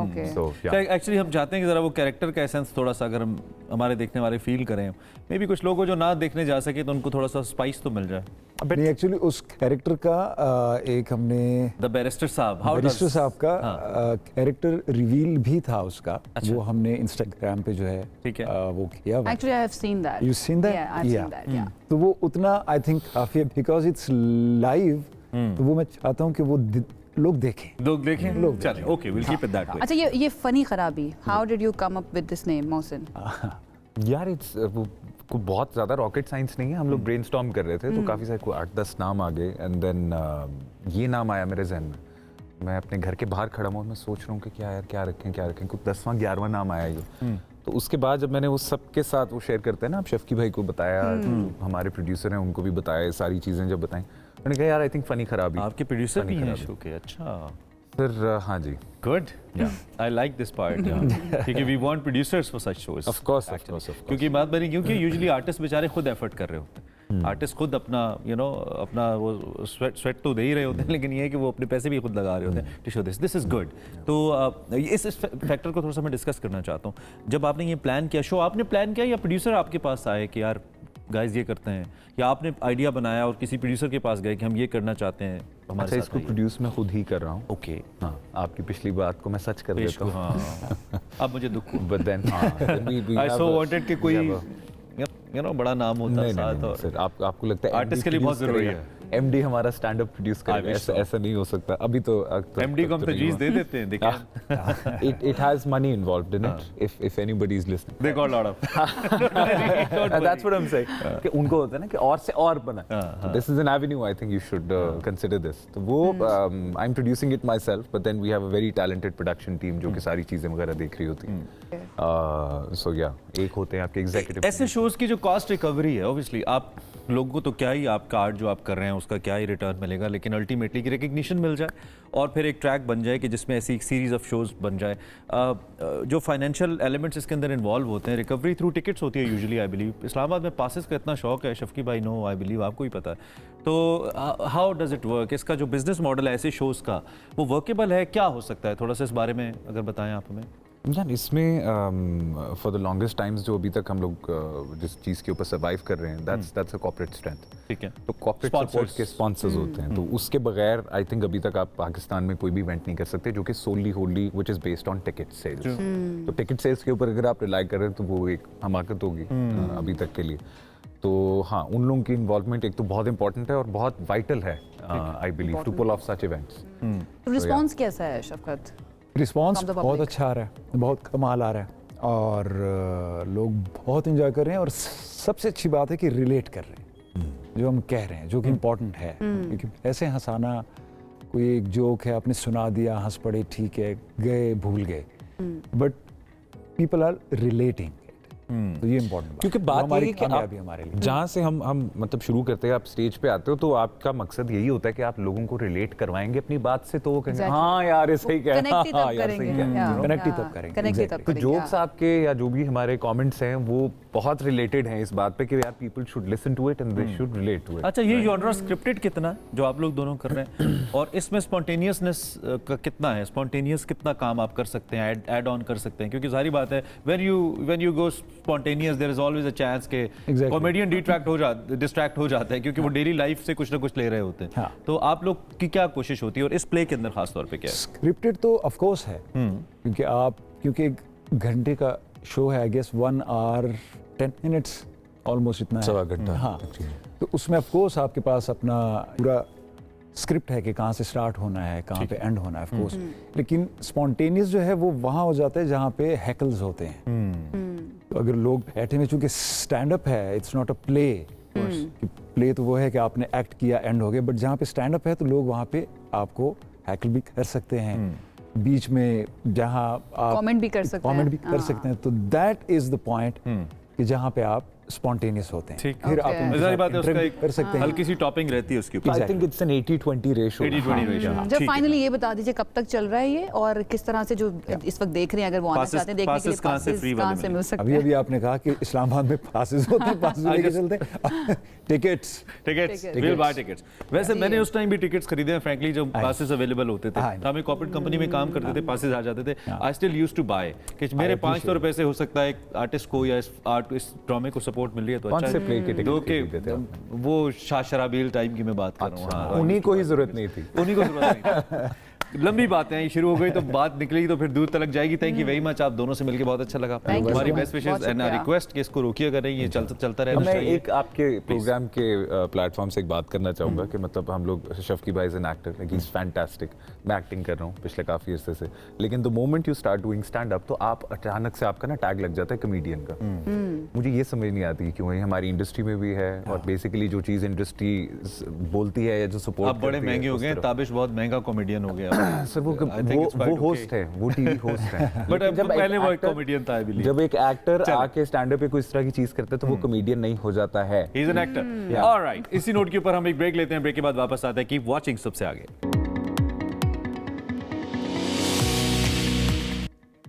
Okay. So yeah. Actually हम चाहते हैं कि जरा वो character का essence थोड़ा सा अगर हम हमारे देखने वाले फील करें, मे बी कुछ लोगों जो ना देखने जा सके तो उनको थोड़ा सा स्पाइस तो मिल जाए। नहीं, एक्चुअली उस कैरेक्टर का एक हमने द बैरिस्टर साहब, बैरिस्टर साहब का कैरेक्टर रिवील भी था उसका, वो हमने इंस्टाग्राम पे जो है ठीक है। वो किया हुआ। Actually, I have seen that. You've seen that? Yeah, I've seen that. Yeah. तो वो उतना आई थिंक काफी है, बिकॉज इट्स लाइव, तो वो मैं चाहता हूँ कि वो लोग देखें। लोग देखें, चलें, okay, will keep it that way. अच्छा, ये फनी खराबी, how did you come up with this name, Mohsin? यार इट्स को बहुत ज़्यादा रॉकेट साइंस नहीं है, हम लोग ब्रेनस्टॉर्म कर रहे थे तो काफ़ी सारे को 8-10 नाम आ गए एंड देन ये नाम आया मेरे जहन में। मैं अपने घर के बाहर खड़ा हूँ, मैं सोच रहा हूँ कि क्या रखें, कुछ 10वां 11वां नाम आया ये। तो उसके बाद जब मैंने वो सबके साथ वो शेयर करते हैं ना, आप शफकी भाई को बताया, जो हमारे प्रोड्यूसर हैं उनको भी बताया, सारी चीज़ें जब बताएं, मैंने कहा यार आई थिंक फनी खराबी। आपके प्रोड्यूसर भी हैं शो के? अच्छा सर, हाँ जी। Good, I like this part, क्योंकि we want producers for such shows. Of course क्योंकि बात बनी, क्योंकि यूजुअली आर्टिस्ट बेचारे खुद एफर्ट कर रहे होते हैं, आर्टिस्ट खुद अपना अपना वो स्वेट तो दे ही रहे होते हैं, लेकिन ये है कि वो अपने पैसे भी खुद लगा रहे होते हैं to show this is good. तो इस फैक्टर को थोड़ा सा मैं डिस्कस करना चाहता हूँ। जब आपने ये प्लान किया, शो आपने प्लान किया या प्रोड्यूसर आपके पास आए कि यार गाइस ये करते हैं, या आपने आइडिया बनाया और किसी प्रोड्यूसर के पास गए कि हम ये करना चाहते हैं हमारे अच्छा, साथ? इसको प्रोड्यूस मैं खुद ही कर रहा हूँ। ओके, हाँ, आपकी पिछली बात को मैं सच कर देता हूँ। हाँ, अब मुझे दुख हुआ। But then I so wanted कि कोई बड़ा नाम होता है साथ, और सर आपको लगता है आर्टिस्ट के लिए बहुत जरूरी है एमडी हमारा स्टैंड अप प्रोड्यूस करेगा, ऐसा नहीं हो सकता अभी तो। एमडी को हम तजवीज़ दे देते हैं, देखिए it has money involved in it if anybody is listening. they got a lot of That's what I'm saying, कि उनको होता है ना कि और से और बना। This is an avenue I think you should consider this. तो वो I'm producing it myself, but then we have a very talented production team जो कि सारी चीजें वगैरह देख रही होती हैं। So yeah, एक होते हैं आपके एग्जीक्यूटिव। ऐसे शोज की जो कॉस्ट रिकवरी है, ऑब्वियसली आप लोगों को तो क्या ही, आपका आर्ट जो आप कर रहे हैं उसका क्या ही रिटर्न मिलेगा, लेकिन अल्टीमेटली की रिकग्निशन मिल जाए और फिर एक ट्रैक बन जाए कि जिसमें ऐसी एक सीरीज ऑफ शोज बन जाए। जो फाइनेंशियल एलिमेंट्स इसके अंदर इन्वॉल्व होते हैं, रिकवरी थ्रू टिकट्स होती है यूजुअली, आई बिलीव। इस्लामाबाद में पासेस का इतना शौक है, शफकी भाई नो, आई बिलीव आपको ही पता है। तो हाउ डज इट वर्क? इसका जो बिजनेस मॉडल है ऐसे शोज़ का, वो वर्केबल है, क्या हो सकता है? थोड़ा सा इस बारे में अगर बताएं आप हमें। यार इसमें फॉर द लॉन्गेस्ट टाइम्स जो अभी तक हम लोग जिस चीज़ के ऊपर सर्वाइव कर रहे हैं, दैट्स अ कॉर्पोरेट स्ट्रेंथ। ठीक है, तो कॉर्पोरेट सपोर्ट के स्पॉन्सर्स होते हैं, तो उसके बगैर आई थिंक अभी तक आप पाकिस्तान में कोई भी इवेंट नहीं कर सकते जो कि solely wholly which is based on ticket sales. तो टिकट सेल्स के ऊपर अगर आप रिलाई कर रहे हैं तो वो एक हमाकत होगी अभी तक के लिए। तो हाँ, उन लोगों की इन्वॉल्वमेंट एक तो बहुत इंपॉर्टेंट है और बहुत वाइटल है, I believe, to pull off such events. Response कैसा है शफकत? रिस्पॉन्स बहुत अच्छा आ रहा है, बहुत कमाल आ रहा है, और लोग बहुत इंजॉय कर रहे हैं, और सबसे अच्छी बात है कि रिलेट कर रहे हैं जो हम कह रहे हैं, जो कि इम्पोर्टेंट है। क्योंकि ऐसे हंसाना, कोई एक जोक है आपने सुना दिया, हंस पड़े, ठीक है, गए भूल गए, बट पीपल आर रिलेटिंग, तो ये इम्पोर्टेंट, क्योंकि बात ये है कि आप हमारे लिए जहाँ से हम मतलब शुरू करते हैं, आप स्टेज पे आते हो तो आपका मकसद यही होता है कि आप लोगों को रिलेट करवाएंगे अपनी बात से, तो वो कहेंगे हाँ यार ऐसे ही क्या है, कनेक्ट ही हाँ तब यार सही करेंगे, है, कनेक्ट ही तब करेंगे, कनेक्ट ही तब exactly. तो करेंगे। जोक्स आपके या जो भी हमारे कमेंट्स हैं वो बहुत रिलेटेड हैं इस बात पे कि यार people should listen to it and they should relate to it. अच्छा, ये जॉनरा स्क्रिप्टेड कितना जो आप लोग दोनों कर रहे हैं, और इसमें स्पॉन्टेनियसनेस का कितना है? स्पॉन्टेनियस कितना काम आप कर सकते हैं, ऐड ऑन कर सकते हैं? क्योंकि सारी बात है, when you go spontaneous, there is always a chance के Exactly. कॉमेडियन डिस्ट्रैक्ट हो जाता है क्योंकि वो डेली लाइफ से कुछ ना कुछ ले रहे होते हैं। हाँ। तो आप लोग की क्या कोशिश होती है और इस प्ले के अंदर खास तौर पे क्या है? स्क्रिप्टेड तो ऑफ कोर्स है, क्योंकि एक घंटे का शो है, I guess 1 hour 10 minutes almost इतना है। सवा घंटा, हाँ, actually. तो उसमें ऑफ कोर्स आपके पास अपना पूरा स्क्रिप्ट है कि कहाँ से स्टार्ट होना है, कहाँ पे एंड होना है, ऑफ कोर्स। लेकिन स्पॉन्टेनियस जो है वो वहाँ हो जाता है जहाँ पे हैकल्स होते हैं। तो अगर लोग बैठे में, चूंकि स्टैंड अप है, it's not a play. Play तो वो है कि आपने एक्ट किया, एंड हो गया, बट जहाँ पे स्टैंड अप है तो लोग वहाँ पे आपको हैकल भी कर सकते हैं, बीच में जहाँ आप कमेंट भी कर सकते हैं। कमेंट भी कर सकते हैं। तो दैट इज द पॉइंट कि जहाँ पे आप स्पॉन्टेनियस होते हैं। ठीक। फिर आप Okay. उनके जाहिर साथ बात है उसका interact एक कर सकते हैं। हल्की सी टॉपिंग रहती है उसके ऊपर। I think it's an 80-20 ratio. 80-20 ratio. जब फाइनली ये बता दीजिए कब तक चल रहा है ये, और किस तरह से जो इस वक्त देख रहे हैं, अगर वो आना Passes- चाहते हैं देखने के लिए, passes कहाँ से free वाले कहाँ से मिल सकते अभी हैं? अभी आपने कहा कि इस्लामाबाद में पासेस होते हैं, पासेस लेके चलते हैं। Tickets tickets, Tickets. Will buy tickets. वैसे जी। मैंने उस टाइम भी टिकट्स खरीदे हैं फ्रैंकली, जब पासेस अवेलेबल होते थे। हाँ। तो हम एक कॉर्पोरेट कंपनी में काम करते थे, पासेस आ जाते थे। I still used to buy कि मेरे 500 रुपए से हो सकता है एक आर्टिस्ट को या इस ड्रामे को सपोर्ट मिल रही है तो कौन अच्छा से है। प्ले के टिकट दो के खरीदे थे आपने? वो शराबील टाइम की मैं बात कर रहा हूँ। हाँ, उन्हीं को ही जरूरत नहीं थी। उन्हीं को जरूरत नहीं थी। लंबी बातें हैं, शुरू हो गई तो बात निकलेगी तो फिर दूर तक जाएगी। थैंक यू वेरी मच, आप दोनों से मिलकर बहुत अच्छा लगा। Thank you हमारी so much. बेस्ट विशेस बहुत एंड शुक्रिया। रिक्वेस्ट कि इसको रोकिए अगर नहीं, ये चलता रहना मैं चाहिए। एक आपके प्रोग्राम के प्लेटफॉर्म से एक बात करना चाहूँगा कि मतलब हम लोग, शफकी भाई is an actor, like he is fantastic. मैं एक्टिंग कर रहा हूँ पिछले काफ़ी अरसे से, लेकिन the moment you start doing stand up तो आप अचानक से आपका ना टैग लग जाता है कमेडियन का। मुझे ये समझ नहीं आती कि क्यों है, हमारी इंडस्ट्री में भी है और बेसिकली जो चीज़ इंडस्ट्री बोलती है या जो सपोर्ट आप बड़े महंगे हो गए, ताबिश बहुत महंगा कॉमेडियन हो गया। सर वो होस्ट है, वो टीवी होस्ट है। बट लेकिन जब पहले एक वो actor- कॉमेडियन था, आई बिलीव। जब एक एक्टर चलो। आके स्टैंड अप पे कोई इस तरह की चीज करता है तो वो कमेडियन नहीं हो जाता है। He is an actor. Alright, इसी नोट के ऊपर हम एक ब्रेक लेते हैं, ब्रेक के बाद वापस आते हैं। कीप वॉचिंग सबसे आगे।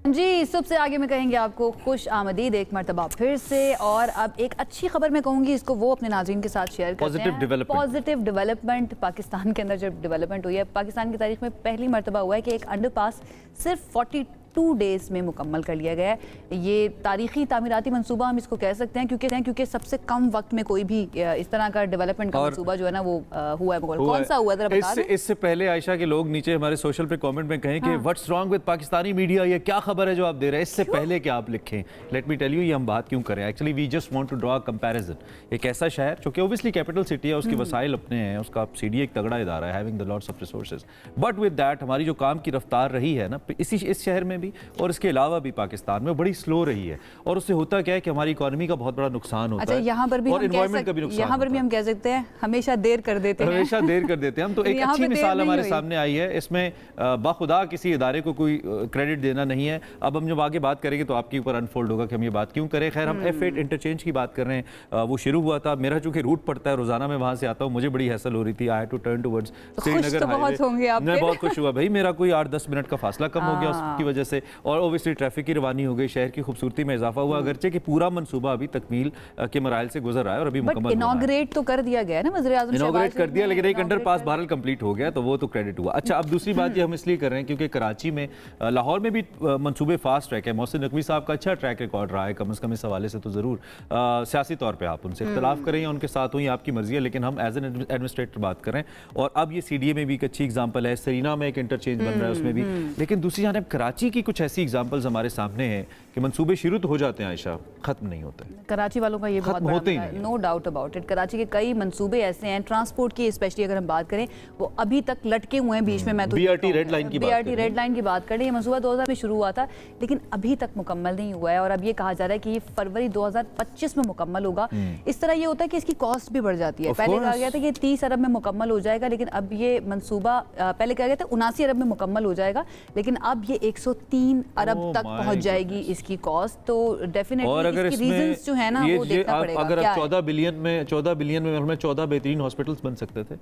जी, सबसे आगे में कहेंगे आपको खुश आमदीद एक मरतबा फिर से। और अब एक अच्छी खबर मैं कहूँगी, इसको वो अपने नाज़रीन के साथ शेयर करते Positive हैं। development. पॉजिटिव डेवलपमेंट पाकिस्तान के अंदर जब डेवलपमेंट हुई है, पाकिस्तान की तारीख में पहली मरतबा हुआ है कि एक अंडरपास सिर्फ 42 डेज में मुकम्मल कर लिया गया है। ये तारीखी तामीराती मंसूबा हम इसको कह सकते हैं, क्योंकि सबसे कम वक्त में कोई भी इस तरह का डेवलपमेंट का और मंसूबा जो है ना वो हुआ है। कौन सा हुआ, जरा बता दें। इससे पहले आयशा के लोग नीचे हमारे सोशल पे कमेंट में कहें कि what's wrong with Pakistani media, ये क्या खबर है जो आप दे रहे हैं, इससे पहले कि आप लिखें, लेट मी टेल यू ये हम बात क्यों करें। Actually we just want to draw a comparison. एक ऐसा शहर जो कि ऑब्वियसली कैपिटल सिटी है, उसके वसाइल अपने हैं, उसका सीडी एक तगड़ा इदारा है, having the lots of resources, but with that हमारी जो काम की रफ्तार रही है ना इस शहर में भी और इसके अलावा भी पाकिस्तान में बड़ी स्लो रही है। और उससे होता क्या है कि हमारी इकोनॉमी का बहुत बड़ा नुकसान होता अच्छा, है। यहाँ पर भी और हम एनवायरनमेंट का भी नुकसान यहाँ पर भी होता है। हम कह सकते हैं हमेशा देर कर देते हैं। हमेशा देर कर देते हैं हम। तो एक यहाँ अच्छी पे देर मिसाल नहीं हमारे हुई। सामने आई है। इसमें बाखुदा किसी इदारे को कोई क्रेडिट देना नहीं है। अब हम जब आगे बात करेंगे तो आपके ऊपर अनफोल्ड होगा कि हम ये बात क्यों करें। खैर, हम F8 इंटरचेंज की बात कर रहे हैं। वो शुरू हुआ था, मेरा चूंकि रूट पड़ता है, रोजाना मैं वहां से आता हूँ, मुझे बड़ी हैसल हो रही थी। I had to turn towards खुश तो बहुत होंगे आप। मैं बहुत खुश हुआ भाई, मेरा कोई 8-10 मिनट का फासला कम हो गया उसकी वजह से। और ओबियसली ट्रैफिक की रवानी हो गई, शहर की खूबसूरती में इजाफा हुआ, अगरचे कि पूरा मंसूबा अभी तकमील के मराइल से गुजर रहा है और अभी बट मुकम्मल हो रहा है। इनॉग्रेट तो कर दिया गया है ना वज़ीर-ए-आज़म इनॉग्रेट कर दिया, लेकिन एक inaugurate अंडरपास कर- बहरहाल कंप्लीट हो गया, तो वो तो क्रेडिट हुआ। अच्छा, अब दूसरी बात ये हम इसलिए कर रहे हैं क्योंकि कराची में, लाहौर में भी मंसूबे फास्ट ट्रैक है। मोहसिन नकवी साहब का अच्छा ट्रैक रिकॉर्ड रहा है, कम से कम इस हवाले से तो ज़रूर। सियासी तौर पर आप उनसे इख्तलाफ करें या उनके साथ हुई, आपकी मर्जी है, लेकिन हम एज एन एडमिनिस्ट्रेटर बात करें। और अब ये CDA में भी एक अच्छी एग्जाम्पल है, सरीना में एक इंटरचेंज बन रहा है उसमें भी। लेकिन दूसरी जानब कराची की कुछ ऐसी एग्जाम्पल्स हमारे सामने हैं कि मंसूबे शुरू तो हो जाते हैं आयशा, खत्म नहीं होते। कराची वालों का ये बहुत खत्म बड़ा होते ही मसला है, नहीं। No doubt about it. Karachi के कई मंसूबे ऐसे हैं, ट्रांसपोर्ट की स्पेशली अगर हम बात करें, वो अभी तक लटके हुए हैं बीच में। मैं तो BRT रेड लाइन की बात BRT करें। रेड लाइन की बात करें, ये मंसूबा 2000 में शुरू हुआ था, लेकिन अभी तक मुकम्मल नहीं हुआ है। और अब ये कहा जा रहा है कि ये फरवरी 2025 में मुकम्मल होगा। इस तरह ये होता है कि इसकी कॉस्ट भी बढ़ जाती है। Of पहले कहा course. गया था कि 30 अरब में मुकम्मल हो जाएगा, लेकिन अब ये मंसूबा पहले कहा गया था 79 अरब में मुकम्मल हो जाएगा, लेकिन अब ये 103 अरब Oh तक my पहुंच जाएगी इसकी कॉस्ट। तो और डेफिनेटली अगर इसकी इसमें रीजंस जो है ना वो देखना पड़ेगा। अगर क्या आप है? 14 बिलियन में 14 बेहतरीन हॉस्पिटल्स बन सकते थे,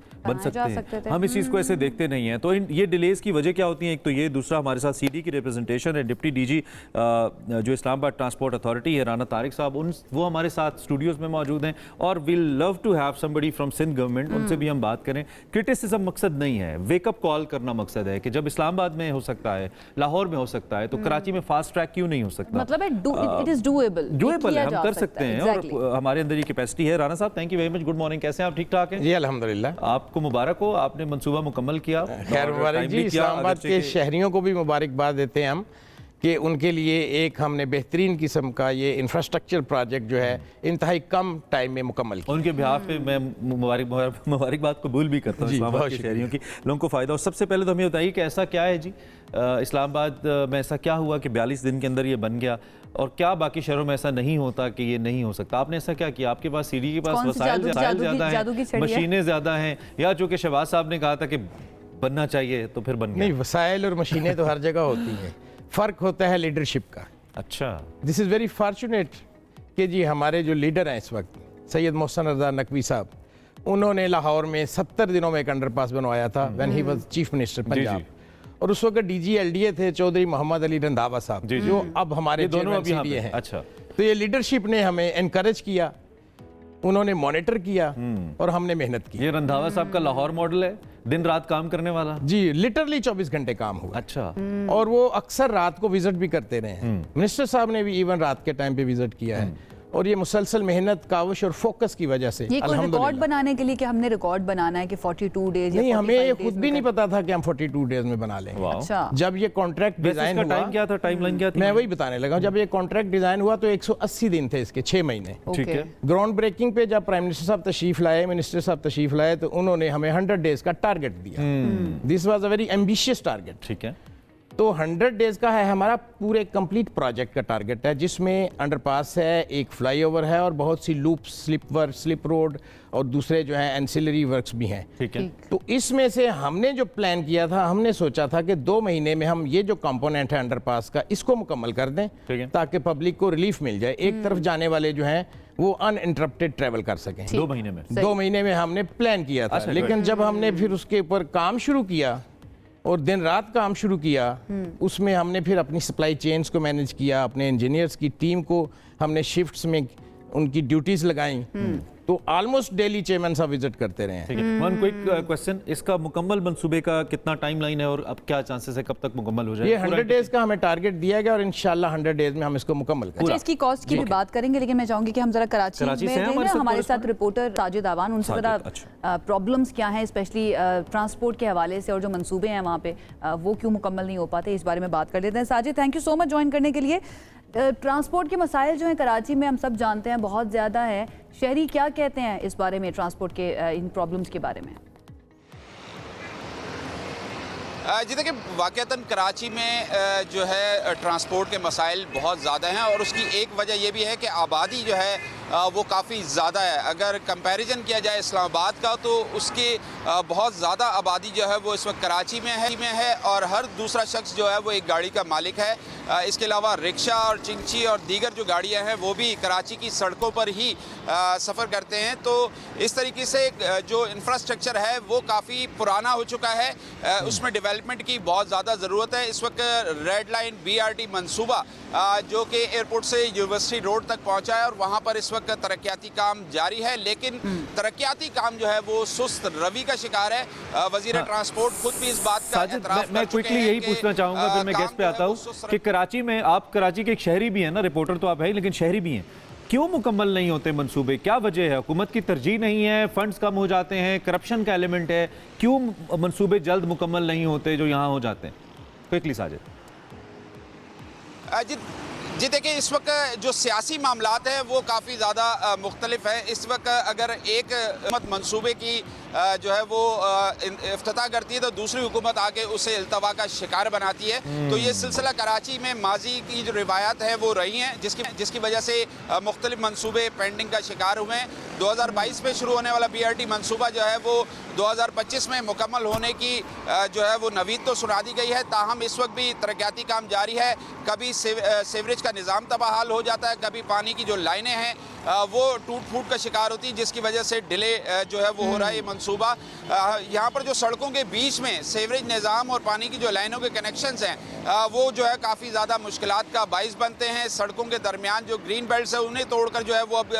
जा सकते थे। हम इस चीज़ को ऐसे देखते नहीं हैं। तो ये डिलेज की वजह क्या होती है? एक तो ये, दूसरा हमारे साथ CD की रिप्रेजेंटेशन है, डिप्टी DG जो इस्लामाबाद ट्रांसपोर्ट अथॉरिटी है, राना तारिक साहब, वो हमारे साथ स्टूडियोज में मौजूद हैं। और we love to have somebody from Sindh government, उनसे भी हम बात करें। क्रिटिसिज्म मकसद नहीं है, वेकअप कॉल करना मकसद है कि जब इस्लामाबाद में हो सकता है, लाहौर में हो सकता है, तो कराची में फास्ट ट्रैक क्यों नहीं हो सकता? मतलब इट इज डूएबल है, हम कर सकते हैं और हमारे अंदर ये कैपेसिटी है। राना साहब, thank you very much, good morning, कैसे हैं आप? ठीक ठाक हैं जी, अल्हम्दुलिल्लाह। आपको मुबारक हो, आपने मंसूबा मुकम्मल किया। खैर मुबारक जी, इस्लामाबाद के शहरियों को भी मुबारकबाद देते हैं हम कि उनके लिए एक हमने बेहतरीन किस्म का ये इंफ्रास्ट्रक्चर प्रोजेक्ट जो है इंतहाई कम टाइम में मुकम्मल किया। उनके बिहाफ पे मैं मुबारकबाद कबूल भी करता हूँ इस्लामाबाद के शहरियों की, लोगों को फ़ायदा। और सबसे पहले तो हमें बताइए कि ऐसा क्या है जी इस्लामाबाद में, ऐसा क्या हुआ कि 42 दिन के अंदर ये बन गया, और क्या बाकी शहरों में ऐसा नहीं होता कि ये नहीं हो सकता? आपने ऐसा क्या किया? आपके पास सीडी के पास वसाइल ज़्यादा हैं, मशीनें ज़्यादा हैं, या जो कि शहबाज साहब ने कहा था कि बनना चाहिए तो फिर बन गया? नहीं, वसाइल और मशीनें तो हर जगह होती हैं, फ़र्क होता है लीडरशिप का। अच्छा, दिस इज़ वेरी फॉर्चुनेट कि जी हमारे जो लीडर हैं इस वक्त, सैयद मोहसिन रज़ा नकवी साहब, उन्होंने लाहौर में 70 दिनों में एक अंडरपास बनवाया था when he was chief minister Punjab. और उस वक्त डीजी एलडीए थे चौधरी मोहम्मद अली रंधावा साहब, जो अब हमारे दोनों अभी CDA हैं। अच्छा, तो ये लीडरशिप ने हमें एनकरेज किया, उन्होंने मॉनिटर किया और हमने मेहनत की। ये रंधावा साहब का लाहौर मॉडल है, दिन रात काम करने वाला। जी, लिटरली 24 घंटे काम हुआ। अच्छा, और वो अक्सर रात को विजिट भी करते रहे हैं। मिनिस्टर साहब ने भी इवन रात के टाइम पे विजिट किया है। और ये मुसलसल मेहनत, काविश और फोकस की वजह से ये कोई रिकॉर्ड बनाने के लिए कि हमने रिकॉर्ड बनाना है कि 42 डेज, नहीं, हमें ये खुद भी नहीं पता था कि हम 42 डेज में बना लेंगे। अच्छा, जब ये कॉन्ट्रैक्ट डिजाइन हुआ, टाइम क्या था, टाइमलाइन क्या थी? मैं वही बताने लगा। जब ये कॉन्ट्रैक्ट डिजाइन हुआ तो 180 दिन थे इसके, 6 महीने। ठीक है। ग्राउंड ब्रेकिंग पे जब प्राइम मिनिस्टर साहब तशरीफ लाए, मिनिस्टर साहब तशरीफ लाए, तो उन्होंने हमें 100 डेज का टारगेट दिया। This was a very ambitious target. ठीक है। तो 100 डेज का है हमारा पूरे कंप्लीट प्रोजेक्ट का टारगेट है, जिसमें अंडरपास है, एक फ्लाईओवर है और बहुत सी लूप, स्लिप रोड और दूसरे जो है एंसिलरी वर्क्स भी हैं। ठीक है। तो इसमें से हमने जो प्लान किया था, हमने सोचा था कि 2 महीने में हम ये जो कंपोनेंट है अंडरपास का, इसको मुकम्मल कर दें ताकि पब्लिक को रिलीफ मिल जाए, एक तरफ जाने वाले जो हैं वो अनइंटरप्टेड ट्रैवल कर सकें। 2 महीने में 2 महीने में हमने प्लान किया था। लेकिन जब हमने फिर उसके ऊपर काम शुरू किया और दिन रात काम शुरू किया, उसमें हमने फिर अपनी सप्लाई चेन्स को मैनेज किया, अपने इंजीनियर्स की टीम को हमने शिफ्ट्स में उनकी ड्यूटीज लगाई। तो ऑलमोस्ट डेली चेयरमैन साहब विजिट करते रहे हैं। वन क्विक क्वेश्चन, इसका मुकम्मल मंसूबे का कितना टाइमलाइन है और अब क्या चांसेस है, कब तक मुकम्मल हो जाए? ये 100 डेज का हमें टारगेट दिया गया और इंशाल्लाह 100 डेज में हम इसको मुकम्मल करेंगे। अच्छा, इसकी कॉस्ट की भी बात करेंगे, लेकिन मैं चाहूंगी कि हम जरा कराची में से हमारे साथ रिपोर्टर साजिद आवान, उनसे जरा प्रॉब्लम्स क्या हैं स्पेशली ट्रांसपोर्ट के हवाले से, और जो मंसूबे हैं वहाँ पे वो क्यों मुकम्मल नहीं हो पाते, इस बारे में बात कर लेते हैं। Sajid, thank you so much join करने के लिए। ट्रांसपोर्ट के मसाइल जो हैं कराची में हम सब जानते हैं बहुत ज़्यादा है, शहरी क्या कहते हैं इस बारे में, ट्रांसपोर्ट के इन प्रॉब्लम्स के बारे में? जी देखिए, वाक़तन कराची में जो है ट्रांसपोर्ट के मसाइल बहुत ज़्यादा हैं और उसकी एक वजह यह भी है कि आबादी जो है वो काफ़ी ज़्यादा है। अगर कंपैरिजन किया जाए इस्लामाबाद का तो उसकी बहुत ज़्यादा आबादी जो है वो इस वक्त कराची में है और हर दूसरा शख्स जो है वो एक गाड़ी का मालिक है। इसके अलावा रिक्शा और चिंची और दीगर जो गाड़ियाँ हैं वो भी कराची की सड़कों पर ही सफ़र करते हैं। तो इस तरीके से जो इंफ्रास्ट्रक्चर है वो काफ़ी पुराना हो चुका है, उसमें डेवलपमेंट की बहुत ज़्यादा ज़रूरत है। इस वक्त रेड लाइन BRT मंसूबा जो कि एयरपोर्ट से यूनिवर्सिटी रोड तक पहुँचा है और वहाँ पर इस वक्त तरक्याती काम जारी है, लेकिन तरक्याती काम जो है वो सुस्त रवि का शिकार है। वज़ीर ट्रांसपोर्ट खुद भी इस बात का एतराफ़ मैं क्विकली यही पूछना चाहूँगा, फिर मैं गेस्ट पे आता हूँ कि कराची में, आप कराची के एक शहरी भी हैं ना, रिपोर्टर तो आप हैं लेकिन शहरी भी हैं, क्यों मुकम्मल नहीं होते मंसूबे? क्या वजह है? हुकूमत की तरजीह नहीं है, फंड्स कम हो जाते हैं, करप्शन का एलिमेंट है, क्यों मंसूबे जल्द मुकम्मल नहीं होते जो यहाँ हो जाते हैं? क्विकली साजिद। जी देखिए, इस वक्त जो सियासी मामलात हैं वो काफ़ी ज़्यादा मुख्तलिफ है। इस वक्त अगर एक हुकूमत मंसूबे की जो है वो इफ्तिताह करती है तो दूसरी हुकूमत आके उसे इल्तवा का शिकार बनाती है। तो ये सिलसिला कराची में माजी की जो रिवायात है वो रही हैं, जिसकी वजह से मुख्तलिफ मंसूबे पेंडिंग का शिकार हुए हैं। 2022 में शुरू होने वाला BRT मंसूबा जो है वो 2025 में मुकम्मल होने की जो है वो नवीद तो सुना दी गई है, ताहम इस वक्त भी तरक्याती काम जारी है। कभी सीवरेज का निज़ाम तबाहाल हो जाता है, कभी पानी की जो लाइनें हैं वो टूट फूट का शिकार होती है, जिसकी वजह से डिले जो है वो हो रहा है। मंसूबा यहाँ पर जो सड़कों के बीच में सीवरेज निज़ाम और पानी की जो लाइनों के कनेक्शंस हैं वो जो है काफ़ी ज़्यादा मुश्किलात का बाइस बनते हैं। सड़कों के दरमियान जो ग्रीन बेल्ट्स है उन्हें तोड़कर जो है वो अब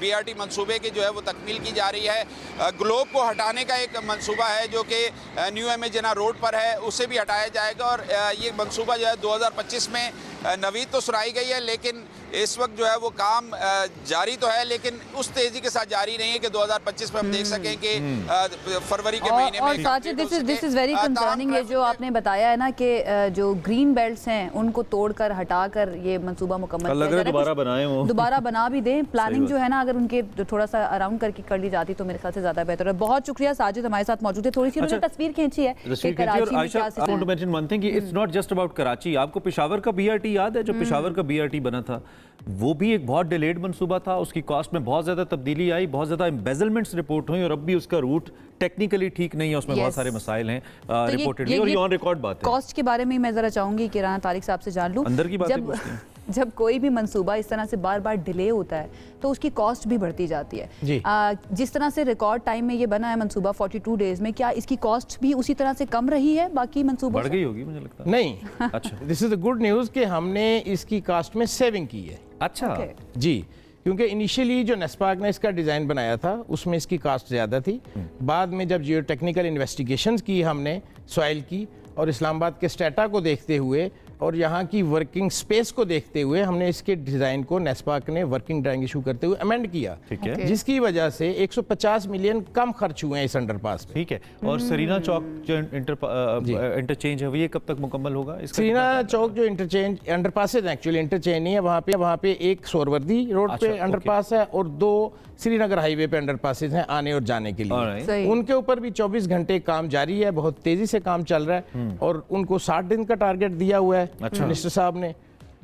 BRT मंसूबे की जो है वो तकमील की जा रही है। ग्लोब को हटाने का एक मंसूबा है जो कि न्यू एमेजना रोड पर है, उसे भी हटाया जाएगा और ये मंसूबा जो है 2025 में नवीद तो सुनाई गई है, लेकिन इस वक्त जो है वो काम जारी तो है, लेकिन उस तेजी के साथ जारी नहीं है कि 2025 में हम देख सकें कि फरवरी के महीने में। और Sajid, this is very concerning, ये जो आपने बताया है ना कि जो ग्रीन बेल्ट्स हैं उनको तोड़कर हटाकर ये मंसूबा मुकम्मल किया जा रहा है। दोबारा बनाएं, वो दोबारा बना भी दें। प्लानिंग जो है ना अगर उनके थोड़ा सा अराउंड करके कर ली जाती तो मेरे ख्याल से ज्यादा बेहतर है। बहुत शुक्रिया साजिद हमारे साथ मौजूद है। थोड़ी सी उन्होंने तस्वीर खींची है कि कराची में क्या I want to mention one thing कि it's not just about Karachi. आपको पेशावर का BRT याद है? जो पेशावर का BRT बना था वो भी एक बहुत डिलेड मंसूबा था, उसकी कॉस्ट में बहुत ज़्यादा तब्दीली आई, बहुत ज़्यादा एम्बेजलमेंट्स रिपोर्ट हुई और अब भी उसका रूट टेक्निकली ठीक नहीं है, उसमें बहुत सारे मसाइल हैं रिपोर्टेडली और ये ऑन रिकॉर्ड बात है। कॉस्ट के बारे में मैं ज़रा चाहूँगी कि राना तारिक साहब से जान लूँ। अंदर की बात जब कोई भी मंसूबा इस तरह से बार बार डिले होता है तो उसकी कॉस्ट भी बढ़ती जाती है जी। जिस तरह से रिकॉर्ड टाइम में ये बना है मंसूबा 42 डेज में, क्या इसकी कॉस्ट भी उसी तरह से कम रही है बाकी मंसूबों बढ़ गई होगी मुझे लगता है। नहीं, अच्छा, this is the good news कि हमने इसकी कास्ट में सेविंग की है। अच्छा जी, क्योंकि इनिशियली जो नेस्पाक ने इसका डिज़ाइन बनाया था उसमें इसकी कास्ट ज़्यादा थी। बाद में जब जियो टेक्निकल इन्वेस्टिगेशंस की हमने सॉइल की और इस्लामाबाद के स्टेटा को देखते हुए और यहाँ की वर्किंग स्पेस को देखते हुए हमने इसके डिज़ाइन को नेस्पाक ने वर्किंग ड्राइंग इशू करते हुए अमेंड किया, ठीक है, जिसकी वजह से 150 मिलियन कम खर्च हुए हैं इस अंडरपास में। ठीक है। और सरीना चौक जो इंटरचेंज है वो ये कब तक मुकम्मल होगा? सरीना चौक जो इंटरचेंज अंडरपासेज एक्चुअली इंटरचेंज नहीं है, वहाँ पे एक सोरवर्दी रोड पे अंडरपास है और 2 श्रीनगर हाईवे पे अंडरपासेज हैं आने और जाने के लिए। उनके ऊपर भी 24 घंटे काम जारी है, बहुत तेजी से काम चल रहा है और उनको 60 दिन का टारगेट दिया हुआ है मिनिस्टर साहब ने,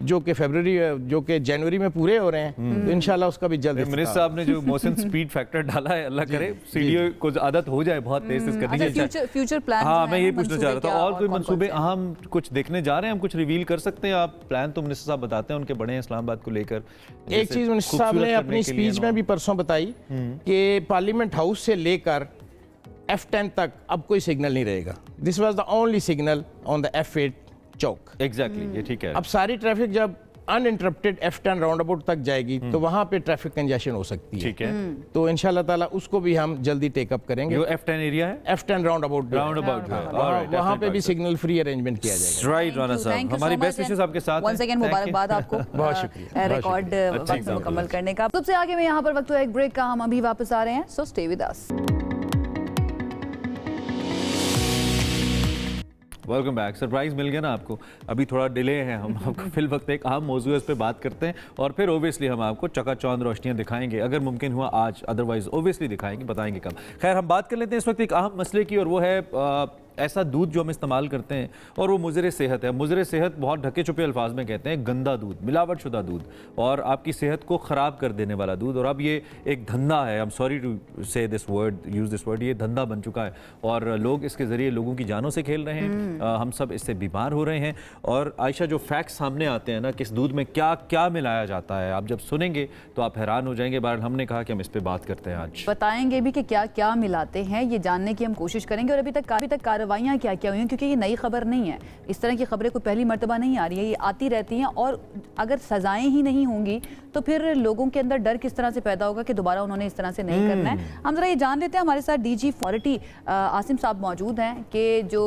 जो कि जनवरी में पूरे हो रहे हैं, तो इंशाल्लाह उसका भी जल्द। मिनिस्टर साहब ने जो मोशन स्पीड फैक्टर डाला है, अल्लाह करे सीडीओ को आदत हो जाए बहुत तेज से करनी है। फ्यूचर प्लान, हाँ मैं ये पूछना चाह रहा था, और कोई मंसूबे अहम कुछ देखने जा रहे हैं, हम कुछ रिवील कर सकते हैं? आप प्लान तो मिनिस्टर साहब बताते हैं उनके बड़े हैं इस्लामाबाद को लेकर। एक चीज मिनिस्टर साहब ने अपनी स्पीच में भी परसों बताई कि पार्लियामेंट हाउस से लेकर F10 तक अब कोई सिग्नल नहीं रहेगा। This was the only signal on the F8 Chowk. Exactly, ये ठीक है। अब सारी ट्रैफिक जब अनइंटरप्टेड F10 राउंड अबाउट तक जाएगी तो वहां पे ट्रैफिक कंजेशन हो सकती है। ठीक है, तो इंशाल्लाह ताला उसको भी हम जल्दी टेकअप करेंगे। जो F10 एरिया है, F10 राउंड अबाउट वहां पे भी सिग्नल फ्री अरेंजमेंट किया जाएगा। राइट राना साहब, हमारी बेस्ट विशेस आपके साथ हैं। वंस अगेन मुबारकबाद आपको बहुत शुक्रिया रिकॉर्ड वक्त मुकम्मल करने का। सबसे आगे में यहाँ पर वक्त हुआ एक ब्रेक का, हम अभी वापस आ रहे हैं, so stay with us. Welcome back. Surprise मिल गया ना आपको? अभी थोड़ा डिले है, हम आपको फिल वक्त एक अहम मौजूद इस पर बात करते हैं और फिर ओबियसली हम आपको चकाचौंध रोशनियां दिखाएंगे, अगर मुमकिन हुआ आज, अदरवाइज ओबियसली दिखाएंगे, बताएंगे कब। खैर हम बात कर लेते हैं इस वक्त एक अहम मसले की, और वो है ऐसा दूध जो हम इस्तेमाल करते हैं और वो मुज़र सेहत है। मुज़र सेहत बहुत ढके छुपे अल्फाज में कहते हैं गंदा दूध, मिलावट शुदा दूध और आपकी सेहत को ख़राब कर देने वाला दूध। और अब ये एक धंधा है, आई एम सॉरी टू से this word, use this word, ये धंधा बन चुका है और लोग इसके ज़रिए लोगों की जानों से खेल रहे हैं। हम सब इससे बीमार हो रहे हैं। और आयशा, जो फैक्ट्स सामने आते हैं ना कि इस दूध में क्या क्या मिलाया जाता है, आप जब सुनेंगे तो आप हैरान हो जाएंगे। बहरहाल हमने कहा कि हम इस पर बात करते हैं, आज बताएंगे भी कि क्या क्या मिलाते हैं, ये जानने की हम कोशिश करेंगे। और अभी तक कार्रवाइयाँ क्या क्या हुई हैं, क्योंकि ये नई खबर नहीं है, इस तरह की खबरें कोई पहली मर्तबा नहीं आ रही है, ये आती रहती हैं। और अगर सजाएं ही नहीं होंगी तो फिर लोगों के अंदर डर किस तरह से पैदा होगा कि दोबारा उन्होंने इस तरह से नहीं करना है। हम जरा ये जान लेते हैं, हमारे साथ DG अथॉरिटी आसिम साहब मौजूद हैं कि जो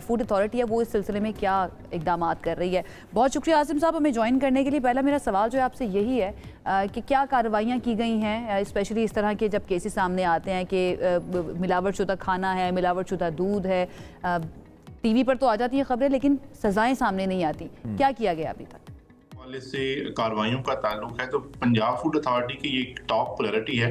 फूड अथॉरिटी है वो इस सिलसिले में क्या इकदाम कर रही है। बहुत शुक्रिया आसिम साहब हमें ज्वाइन करने के लिए। पहला मेरा सवाल जो है आपसे यही है कि क्या कार्रवाइयाँ की गई हैं, स्पेशली इस तरह के जब केसेस सामने आते हैं कि मिलावट शुदा खाना है, मिलावट शुदा दूध है, टीवी पर तो आ जाती हैं खबरें लेकिन सजाएं सामने नहीं आती, क्या किया गया अभी तक? वाले से कार्रवाइयों का ताल्लुक है तो पंजाब फूड अथॉरिटी की ये एक टॉप प्रायोरिटी है।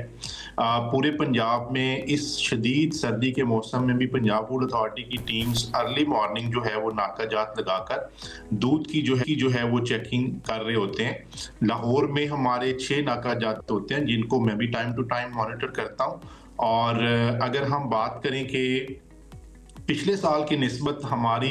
पूरे पंजाब में इस शदीद सर्दी के मौसम में भी पंजाब फूड अथॉरिटी की टीम्स अर्ली मॉर्निंग जो है वो नाकाजात लगाकर दूध की जो है वो चेकिंग कर रहे होते हैं। लाहौर में हमारे 6 नाकाजात होते हैं जिनको मैं भी टाइम टू टाइम मॉनिटर करता हूँ। और अगर हम बात करें कि पिछले साल की निस्बत हमारी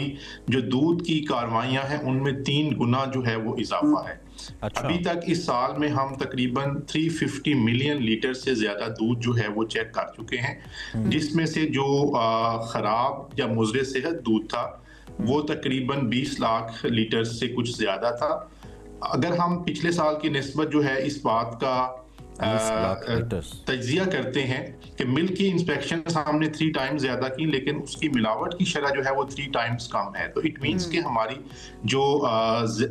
जो दूध की कार्रवाइयाँ हैं उनमें 3 गुना जो है वो इजाफा है। अभी तक इस साल में हम तकरीबन 350 मिलियन लीटर से ज्यादा दूध जो है वो चेक कर चुके हैं, जिसमें से जो खराब या मुज़रे सेहत दूध था वो तकरीबन 20 लाख लीटर से कुछ ज्यादा था। अगर हम पिछले साल की निस्बत जो है इस बात का तजिया करते हैं कि मिल्क की इंस्पेक्शन हमने 3 टाइम्स ज्यादा की, लेकिन उसकी मिलावट की शरह जो है वो 3 टाइम्स कम है, तो इट मींस कि हमारी जो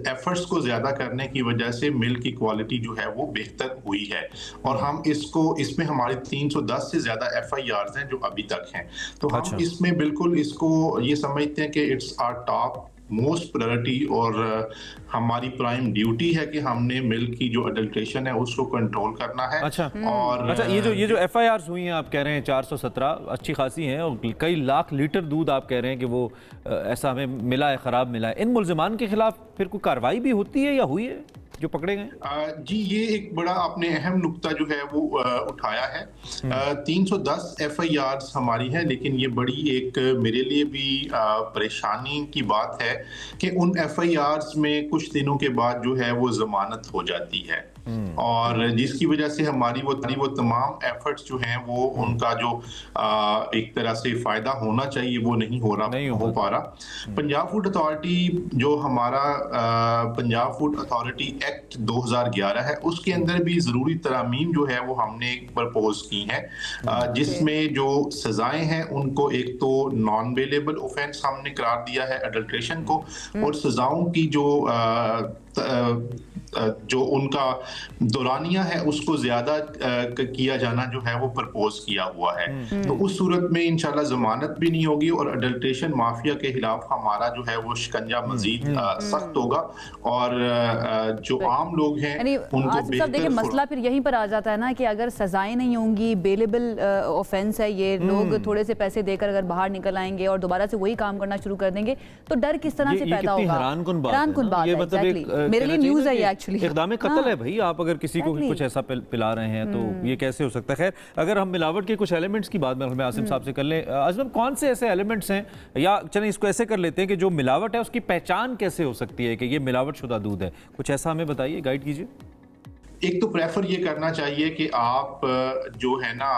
एफर्ट्स को ज्यादा करने की वजह से मिल्क की क्वालिटी जो है वो बेहतर हुई है। और हम इसमें हमारी 310 से ज्यादा FIRs हैं जो अभी तक हैं, तो हम इसमें बिल्कुल इसको ये समझते हैं कि it's our top most priority और हमारी प्राइम ड्यूटी है कि हमने मिल्क की जो अडल्ट्रेशन है उसको कंट्रोल करना है। और ये जो FIRs हुई हैं, आप कह रहे हैं 417 अच्छी खासी हैं, और कई लाख लीटर दूध आप कह रहे हैं कि वो ऐसा हमें मिला है, ख़राब मिला है। इन मुल्ज़िमान के खिलाफ फिर कोई कार्रवाई भी होती है या हुई है जो पकड़े गए? जी, ये एक बड़ा आपने अहम नुक्ता जो है वो उठाया है। 310 FIRs हमारी है, लेकिन ये बड़ी एक मेरे लिए भी परेशानी की बात है कि उन FIRs में कुछ दिनों के बाद जो है वो जमानत हो जाती है, और जिसकी वजह से हमारी वो तमाम एफर्ट्स जो हैं वो उनका जो एक तरह से फायदा होना चाहिए वो नहीं हो पा रहा। पंजाब फूड अथॉरिटी जो हमारा पंजाब फूड अथॉरिटी एक्ट 2011 है, उसके अंदर भी जरूरी तरामीम जो है वो हमने प्रपोज की हैं, जिसमें जो सजाएं हैं उनको एक तो नॉन बेलेबल ऑफेंस हमने करार दिया है अडल्ट्रेशन को, और सजाओं की जो उनका दौरानिया है उसको ज्यादा किया जाना जो है वो प्रपोज किया हुआ है। तो उस सूरत में इंशाल्लाह जमानत भी नहीं होगी और अडल्ट्रेशन माफिया के खिलाफ हमारा जो है वो शिकंजा मजीद सख्त होगा, और जो आम लोग हैं उनको बेहतर। देखिए मसला फिर यहीं पर आ जाता है ना कि अगर सजाएं नहीं होंगी, बेलेबल ऑफेंस है ये, लोग थोड़े से पैसे देकर अगर बाहर निकल आएंगे और दोबारा से वही काम करना शुरू कर देंगे, तो डर किस तरह से पैदा होगा? हैरानकुन बात है। मेरे लिए न्यूज़ है ये एक्चुअली। इक़दाम कत्ल है भाई, आप अगर किसी को कुछ ऐसा पिला रहे हैं तो ये कैसे हो सकता है? खैर, अगर हम मिलावट के कुछ एलिमेंट्स की बात में आसिम साहब से कर लें, आसिम कौन से ऐसे एलिमेंट्स हैं, या चलें इसको ऐसे कर लेते हैं कि जो मिलावट है उसकी पहचान कैसे हो सकती है कि ये मिलावट शुदा दूध है? कुछ ऐसा हमें बताइए, गाइड कीजिए। एक तो प्रेफर ये करना चाहिए कि आप जो है ना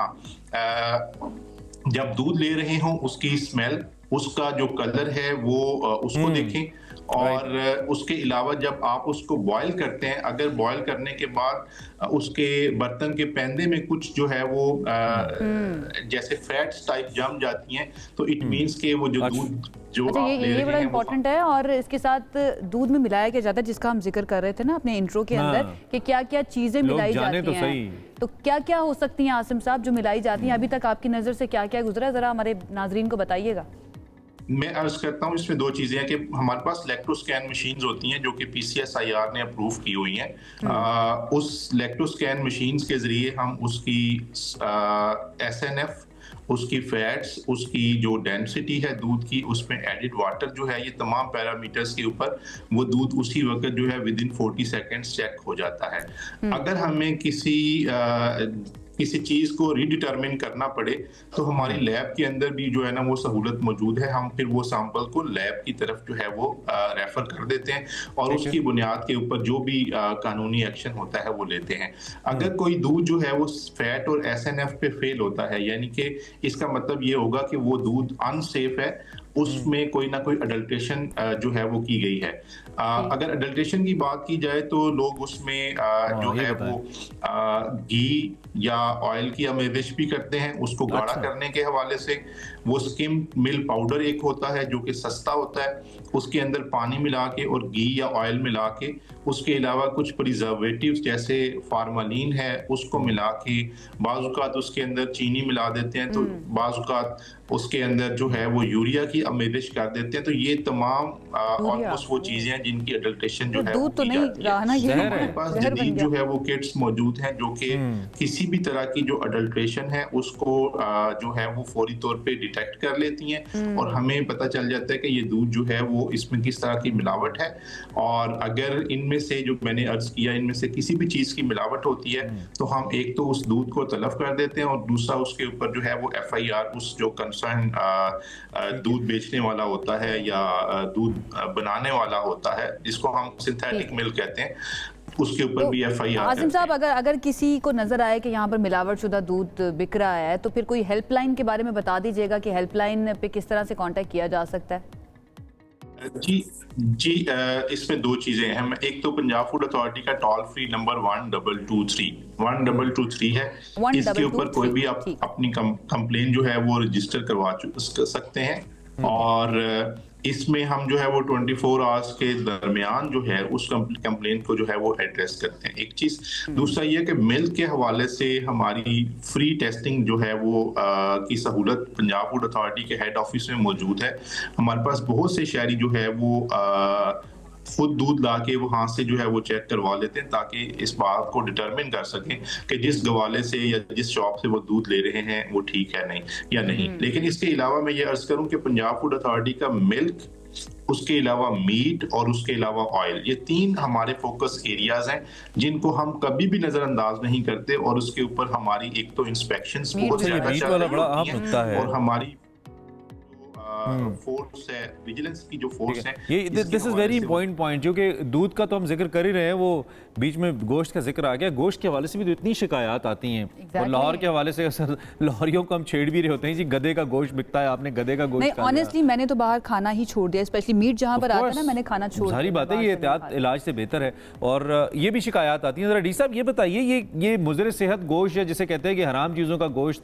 जब दूध ले रहे हो उसकी स्मेल, उसका जो कलर है वो उसको देखें, और उसके अलावा जब आप उसको बॉईल करते हैं, अगर बॉईल करने के बाद उसके बर्तन के पैंदे में कुछ जो है वो जैसे फैट्स टाइप जम जाती हैं, तो इट मींस के वो जो दूध जो आप ले रहे हैं, ये बड़ा इंपॉर्टेंट है। और इसके साथ दूध में मिलाया क्या जाता है, जिसका हम जिक्र कर रहे थे ना अपने इंट्रो के अंदर, कि क्या क्या चीजें मिलाई जाती हैं, तो क्या क्या हो सकती हैं आसिम साहब जो मिलाई जाती हैं? अभी तक आपकी नजर से क्या क्या गुजरा है, जरा हमारे नाजरीन को बताइएगा। मैं अर्ज करता हूँ इसमें 2 चीजें हैं कि हमारे पास लैक्टोस्कैन मशीन्स होती हैं जो कि PCSIR ने अप्रूव की हुई हैं। उस लैक्टोस्कैन मशीन्स के जरिए हम उसकी SNF, उसकी फैट्स, उसकी जो डेंसिटी है दूध की, उसमें एडिड वाटर जो है, ये तमाम पैरामीटर्स के ऊपर वो दूध उसी वक्त जो है विदिन 40 सेकेंड्स चेक हो जाता है। अगर हमें किसी चीज को रीडिटरमिन करना पड़े तो हमारी लैब के अंदर भी जो है ना वो सहूलत मौजूद है, हम फिर वो सैंपल को लैब की तरफ जो है वो रेफर कर देते हैं और उसकी बुनियाद के ऊपर जो भी कानूनी एक्शन होता है वो लेते हैं। अगर कोई दूध जो है वो फैट और SNF पे फेल होता है, यानी कि इसका मतलब ये होगा कि वो दूध अनसेफ है, उसमें कोई ना कोई अडल्ट्रेशन जो है वो की गई है। अगर अडल्ट्रेशन की बात की जाए तो लोग उसमें जो है वो घी या ऑयल की आमेजिश भी करते हैं, उसको गाढ़ा करने के हवाले से। वो स्किम मिल्क पाउडर एक होता है जो कि सस्ता होता है, उसके अंदर पानी मिला के और घी या ऑयल मिला के, उसके अलावा कुछ प्रिजर्वेटिव्स जैसे फार्मालिन है उसको मिला के, बाज़ उसके अंदर चीनी मिला देते हैं, तो बाज़ उसके अंदर जो है वो यूरिया की आमेजिश कर देते हैं। तो ये तमाम ऑलमोस्ट वो चीजें हैं जिनकी अडल्ट्रेशन जो है वो की जाती है। हमारे पास जदीद जो है वो किट्स मौजूद हैं जो कि किसी भी तरह की जो अडल्ट्रेशन है उसको जो है वो फौरी तौर पे डिटेक्ट कर लेती हैं और हमें पता चल जाता है कि ये दूध जो है वो इसमें किस तरह की मिलावट है। और अगर इनमें से जो मैंने अर्ज किया इनमें से किसी भी चीज की मिलावट होती है तो हम एक तो उस दूध को तलब कर देते हैं और दूसरा उसके ऊपर जो है वो FIR उस जो दूध बेचने वाला होता है या दूध बनाने वाला होता है जिसको हम सिंथेटिक मिल्क कहते हैं, उसके ऊपर भी FIR आसिम साहब, अगर किसी को नजर आए कि यहाँ पर मिलावटशुदा दूध बिक रहा है तो फिर कोई हेल्पलाइन के बारे में बता दीजिएगा कि हेल्पलाइन पे किस तरह से कांटेक्ट किया जा सकता है? जी, इसमें दो चीजें हैं। एक तो पंजाब फूड अथॉरिटी का टोल फ्री नंबर 1223 है। इसके ऊपर कोई भी अपनी कंप्लेन जो है वो रजिस्टर करवा सकते हैं, और इसमें हम जो है वो 24 आवर्स के दरमियान जो है उस कंप्लेन को जो है वो एड्रेस करते हैं। एक चीज, दूसरा ये कि मिल्क के हवाले से हमारी फ्री टेस्टिंग जो है वो की सहूलत पंजाब फूड अथॉरिटी के हेड ऑफिस में मौजूद है। हमारे पास बहुत से शहरी जो है वो खुद दूध ला के वहां से जो है वो चेक करवा लेते हैं, ताकि इस बात को डिटरमिन कर सकें कि जिस गवाले से या जिस शॉप से वो दूध ले रहे हैं वो ठीक है नहीं या नहीं। लेकिन इसके अलावा मैं ये अर्ज करूं कि पंजाब फूड अथॉरिटी का मिल्क, उसके अलावा मीट और उसके अलावा ऑयल, ये 3 हमारे फोकस एरियाज हैं जिनको हम कभी भी नजरअंदाज नहीं करते, और उसके ऊपर हमारी एक तो इंस्पेक्शंस बहुत ज्यादा चल रही होती हैं, और हमारी फोर्स है, विजिलेंस की जो फोर्स है, ये this is very important point, क्योंकि दूध का तो हम जिक्र कर ही रहे हैं, वो बीच में गोश्त का जिक्र आ गया। गोश्त के हवाले से भी तो इतनी शिकायत आती हैं, और लाहौर के हवाले से सर लाहौरियों को हम छेड़ भी रहे होते हैं जी, गधे का गोश्त बिकता है, आपने गधे का गोश्त नहीं, ऑनेस्टली मैंने तो बाहर खाना ही छोड़ दिया, स्पेशली मीट जहां पर आता है ना, मैंने खाना छोड़ दिया। सारी बातें, ये एहतियात इलाज से बेहतर है, और ये भी शिकायत आती है। जरा डी साहब ये बताइए, ये मुज़र सेहत गोश्त, या जिसे कहते हैं कि हराम चीज़ों का गोश्त,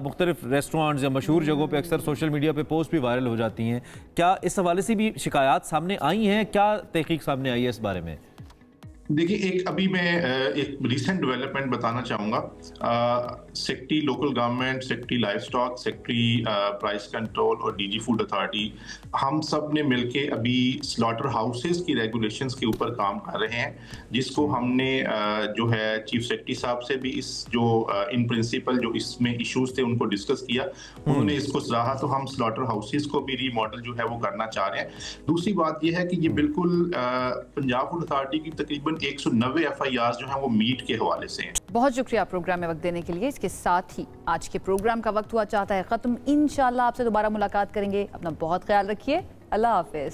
मुख्तलिफ रेस्टोरेंट्स या मशहूर जगहों पर अक्सर सोशल मीडिया पर पोस्ट भी वायरल हो जाती हैं, क्या इस हवाले से भी शिकायत सामने आई हैं? क्या तहकीक सामने आई है इस बारे में? देखिए, एक अभी मैं एक रिसेंट डेवलपमेंट बताना चाहूँगा। Secretary local government, secretary life stock, secretary price control और DG फूड अथॉरिटी, हम सब ने मिलके अभी स्लॉटर हाउसेस की रेगुलेशंस के ऊपर काम कर रहे हैं, जिसको हमने जो है चीफ सेक्रेटरी साहब से भी इस जो इन प्रिंसिपल जो इसमें इश्यूज थे उनको डिस्कस किया। उन्होंने इसको सराहा, तो हम स्लॉटर हाउसेस को भी रीमॉडल जो है वो करना चाह रहे हैं। दूसरी बात यह है कि ये बिल्कुल पंजाब फूड अथॉरिटी की तकरीबन 190 FIR जो हैं वो मीट के हवाले से हैं। बहुत शुक्रिया प्रोग्राम में वक्त देने के लिए। इसके साथ ही आज के प्रोग्राम का वक्त हुआ चाहता है खत्म। इंशाल्लाह आपसे दोबारा मुलाकात करेंगे। अपना बहुत ख्याल रखिए। अल्लाह हाफिज।